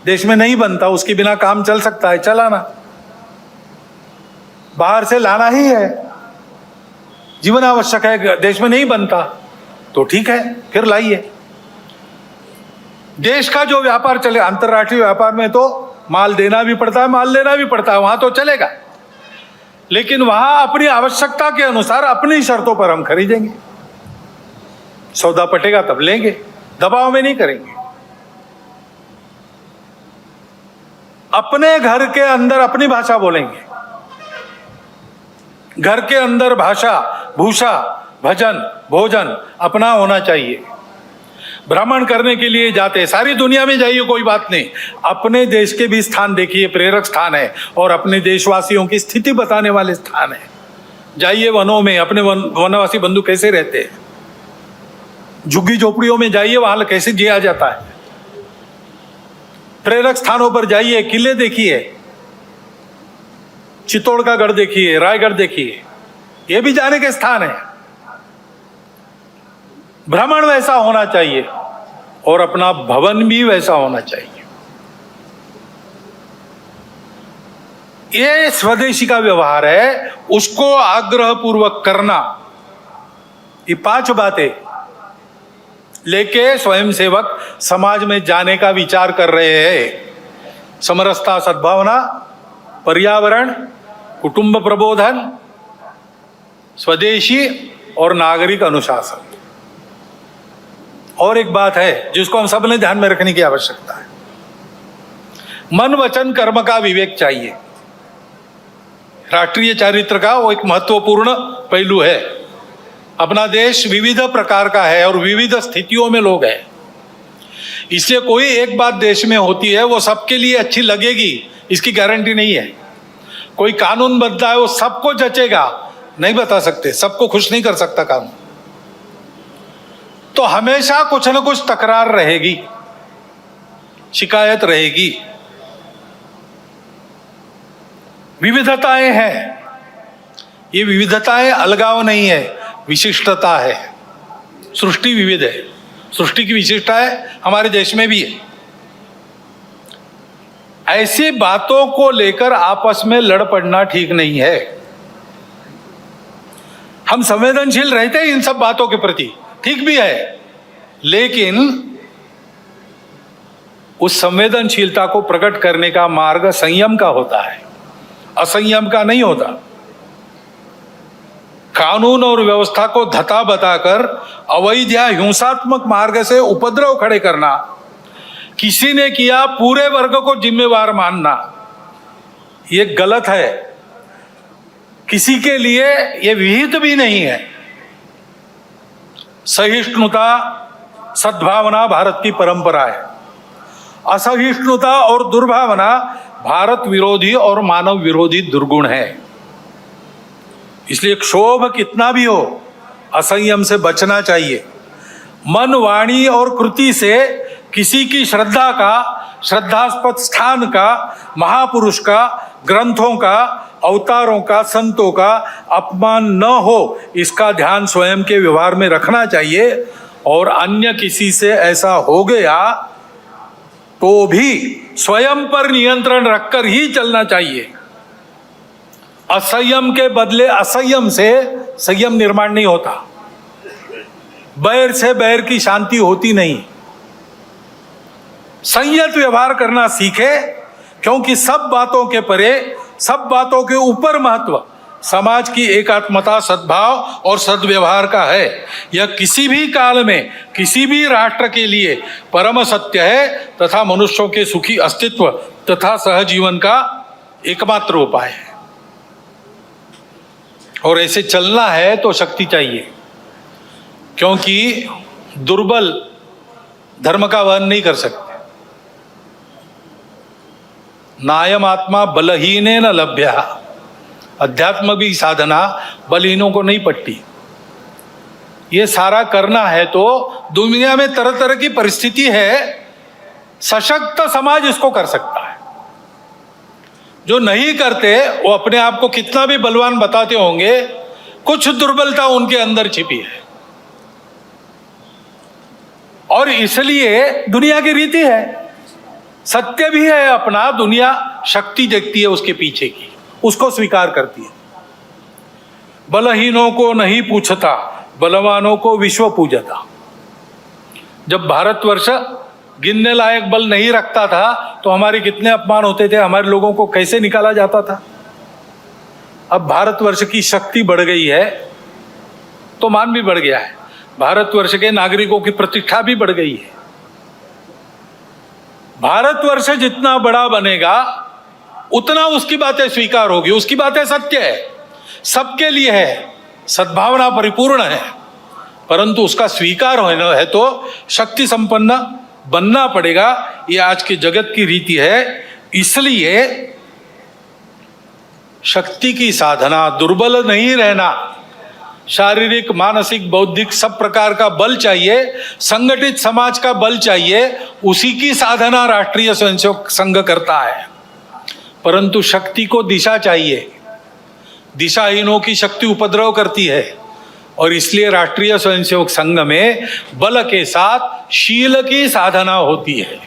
देश में नहीं बनता उसके बिना काम चल सकता है, चलाना। बाहर से लाना ही है, जीवन आवश्यक है, देश में नहीं बनता तो ठीक है फिर लाइए। देश का जो व्यापार चले, अंतर्राष्ट्रीय व्यापार में तो माल देना भी पड़ता है, माल लेना भी पड़ता है, वहां तो चलेगा। लेकिन वहां अपनी आवश्यकता के अनुसार अपनी शर्तों पर हम खरीदेंगे। सौदा पटेगा तब लेंगे, दबाव में नहीं करेंगे। अपने घर के अंदर अपनी भाषा बोलेंगे। घर के अंदर भाषा, भूषा, भजन, भोजन अपना होना चाहिए। भ्रमण करने के लिए जाते, सारी दुनिया में जाइए, कोई बात नहीं, अपने देश के भी स्थान देखिए, प्रेरक स्थान है और अपने देशवासियों की स्थिति बताने वाले स्थान है। जाइए वनों में, अपने वनवासी बंधु कैसे रहते हैं, झुग्गी झोपड़ियों में जाइए, वहां कैसे जिया जाता है। प्रेरक स्थानों पर जाइए, किले देखिए, चित्तौड़ का गढ़ देखिए, रायगढ़ देखिए, ये भी जाने के स्थान है। भ्रमण वैसा होना चाहिए और अपना भवन भी वैसा होना चाहिए। ये स्वदेशी का व्यवहार है, उसको आग्रह पूर्वक करना। ये 5 बातें लेके स्वयंसेवक समाज में जाने का विचार कर रहे हैं। समरसता, सद्भावना, पर्यावरण, कुटुंब प्रबोधन, स्वदेशी और नागरिक अनुशासन। और एक बात है जिसको हम सब ने ध्यान में रखने की आवश्यकता है, मन वचन कर्म का विवेक चाहिए। राष्ट्रीय चारित्र का वो एक महत्वपूर्ण पहलू है। अपना देश विविध प्रकार का है और विविध स्थितियों में लोग हैं, इसलिए कोई एक बात देश में होती है वो सबके लिए अच्छी लगेगी इसकी गारंटी नहीं है। कोई कानून बनता है वो सबको जचेगा, नहीं बता सकते, सबको खुश नहीं कर सकता कानून। तो हमेशा कुछ न कुछ तकरार रहेगी, शिकायत रहेगी। विविधताएं हैं, ये विविधताएं अलगाव नहीं है, विशिष्टता है। सृष्टि विविध है, सृष्टि की विशिष्टता है, हमारे देश में भी है। ऐसी बातों को लेकर आपस में लड़ पड़ना ठीक नहीं है। हम संवेदनशील रहते हैं इन सब बातों के प्रति, ठीक भी है, लेकिन उस संवेदनशीलता को प्रकट करने का मार्ग संयम का होता है, असंयम का नहीं होता। कानून और व्यवस्था को धता बताकर अवैध या हिंसात्मक मार्ग से उपद्रव खड़े करना, किसी ने किया पूरे वर्ग को जिम्मेवार मानना, ये गलत है, किसी के लिए ये विहित भी नहीं है। सहिष्णुता, सद्भावना भारत की परंपरा है। असहिष्णुता और दुर्भावना भारत विरोधी और मानव विरोधी दुर्गुण है। इसलिए क्षोभ कितना भी हो, असंयम से बचना चाहिए। मन, वाणी और कृति से किसी की श्रद्धा का, श्रद्धास्पद स्थान का, महापुरुष का, ग्रंथों का, अवतारों का, संतों का अपमान न हो, इसका ध्यान स्वयं के व्यवहार में रखना चाहिए। और अन्य किसी से ऐसा हो गया तो भी स्वयं पर नियंत्रण रखकर ही चलना चाहिए। असंयम के बदले असंयम से संयम निर्माण नहीं होता, बैर से बैर की शांति होती नहीं। संयत व्यवहार करना सीखे, क्योंकि सब बातों के परे, सब बातों के ऊपर महत्व समाज की एकात्मता, सद्भाव और सद्व्यवहार का है। यह किसी भी काल में किसी भी राष्ट्र के लिए परम सत्य है तथा मनुष्यों के सुखी अस्तित्व तथा सहजीवन का एकमात्र उपाय है। और ऐसे चलना है तो शक्ति चाहिए, क्योंकि दुर्बल धर्म का वहन नहीं कर सकते। नायम आत्मा बलहीने न लभ्य, अध्यात्म की साधना बलहीनों को नहीं पटती। ये सारा करना है तो दुनिया में तरह तरह की परिस्थिति है, सशक्त समाज इसको कर सकता है। जो नहीं करते वो अपने आप को कितना भी बलवान बताते होंगे, कुछ दुर्बलता उनके अंदर छिपी है। और इसलिए दुनिया की रीति है, सत्य भी है अपना, दुनिया शक्ति देखती है उसके पीछे की, उसको स्वीकार करती है। बलहीनों को नहीं पूछता, बलवानों को विश्व पूजता। जब भारतवर्ष गिनने लायक बल नहीं रखता था तो हमारे कितने अपमान होते थे, हमारे लोगों को कैसे निकाला जाता था। अब भारतवर्ष की शक्ति बढ़ गई है तो मान भी बढ़ गया है, भारतवर्ष के नागरिकों की प्रतिष्ठा भी बढ़ गई है। भारतवर्ष जितना बड़ा बनेगा उतना उसकी बातें स्वीकार होगी, उसकी बातें सत्य है, सबके लिए है, सद्भावना परिपूर्ण है। परंतु उसका स्वीकार होना है तो शक्ति संपन्न बनना पड़ेगा। ये आज के जगत की रीति है। इसलिए शक्ति की साधना, दुर्बल नहीं रहना, शारीरिक मानसिक बौद्धिक सब प्रकार का बल चाहिए, संगठित समाज का बल चाहिए, उसी की साधना राष्ट्रीय स्वयंसेवक संघ करता है। परंतु शक्ति को दिशा चाहिए, दिशाहीनों की शक्ति उपद्रव करती है। और इसलिए राष्ट्रीय स्वयंसेवक संघ में बल के साथ शील की साधना होती है।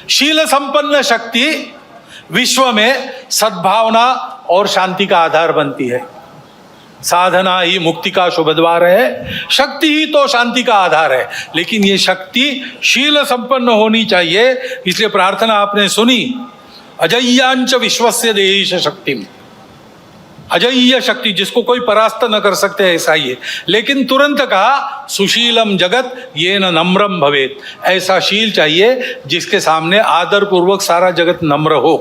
शील संपन्न शक्ति विश्व में सद्भावना और शांति का आधार बनती है। साधना ही मुक्ति का शुभ द्वार है, शक्ति ही तो शांति का आधार है। लेकिन ये शक्ति शील संपन्न होनी चाहिए। इसलिए प्रार्थना आपने सुनी, अजय्यांच विश्वस्य देहिश शक्तिम, अजय्य शक्ति जिसको कोई परास्त न कर सकते, ऐसा ही है। लेकिन तुरंत कहा सुशीलम जगत ये न नम्रम भवेत, ऐसा शील चाहिए जिसके सामने आदर पूर्वक सारा जगत नम्र हो।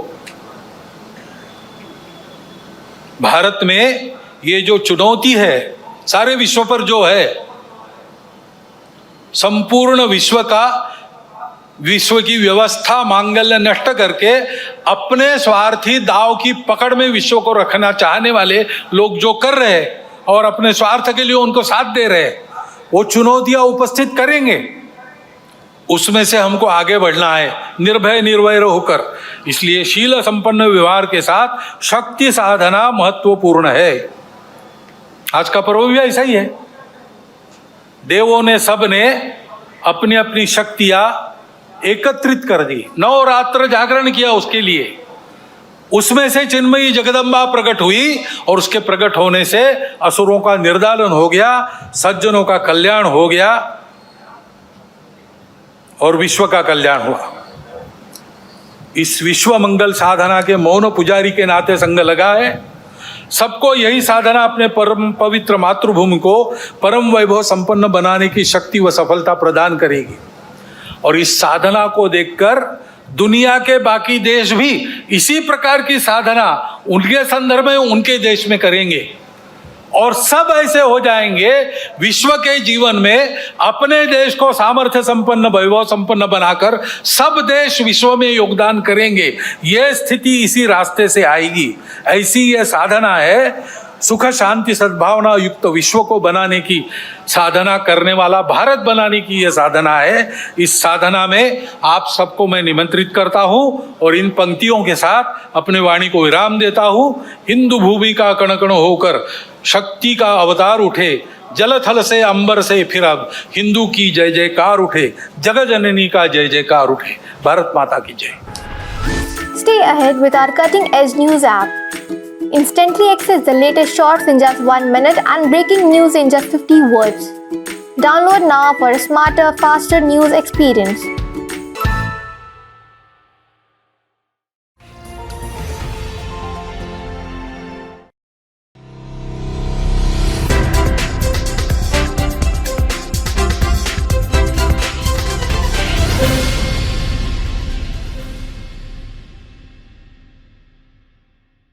भारत में ये जो चुनौती है सारे विश्व पर जो है, संपूर्ण विश्व की व्यवस्था मांगल्य नष्ट करके अपने स्वार्थी दाव की पकड़ में विश्व को रखना चाहने वाले लोग जो कर रहे हैं और अपने स्वार्थ के लिए उनको साथ दे रहे हैं, वो चुनौतियां उपस्थित करेंगे। उसमें से हमको आगे बढ़ना है निर्भय निर्वैर होकर। इसलिए शील संपन्न व्यवहार के साथ शक्ति साधना महत्वपूर्ण है। आज का पर्व भी ऐसा ही है। देवों ने सबने अपनी अपनी शक्तियां एकत्रित कर दी, नवरात्र जागरण किया उसके लिए। उसमें से चिन्मयी जगदम्बा प्रकट हुई और उसके प्रकट होने से असुरों का निर्दालन हो गया, सज्जनों का कल्याण हो गया और विश्व का कल्याण हुआ। इस विश्व मंगल साधना के मौन पुजारी के नाते संघ लगा है। सबको यही साधना अपने परम पवित्र मातृभूमि को परम वैभव संपन्न बनाने की शक्ति व सफलता प्रदान करेगी। और इस साधना को देखकर दुनिया के बाकी देश भी इसी प्रकार की साधना उनके संदर्भ में उनके देश में करेंगे और सब ऐसे हो जाएंगे। विश्व के जीवन में अपने देश को सामर्थ्य संपन्न वैभव संपन्न बनाकर सब देश विश्व में योगदान करेंगे। यह स्थिति इसी रास्ते से आएगी। ऐसी यह साधना है। सुख शांति सद्भावना युक्त विश्व को बनाने की साधना करने वाला भारत बनाने की यह साधना है। इस साधना में आप सबको मैं निमंत्रित करता हूं और इन पंक्तियों के साथ अपने वाणी को विराम देता हूं। हिंदू भूमि का कण कण होकर शक्ति का अवतार उठे, जल थल से अंबर से फिर अब हिंदू की जय जयकार उठे, जगत जननी का जय जयकार उठे। भारत माता की जय। Stay ahead with our cutting edge news app. Instantly access the latest shorts in just 1 minute and breaking news in just 50 words. Download now for a smarter, faster news experience.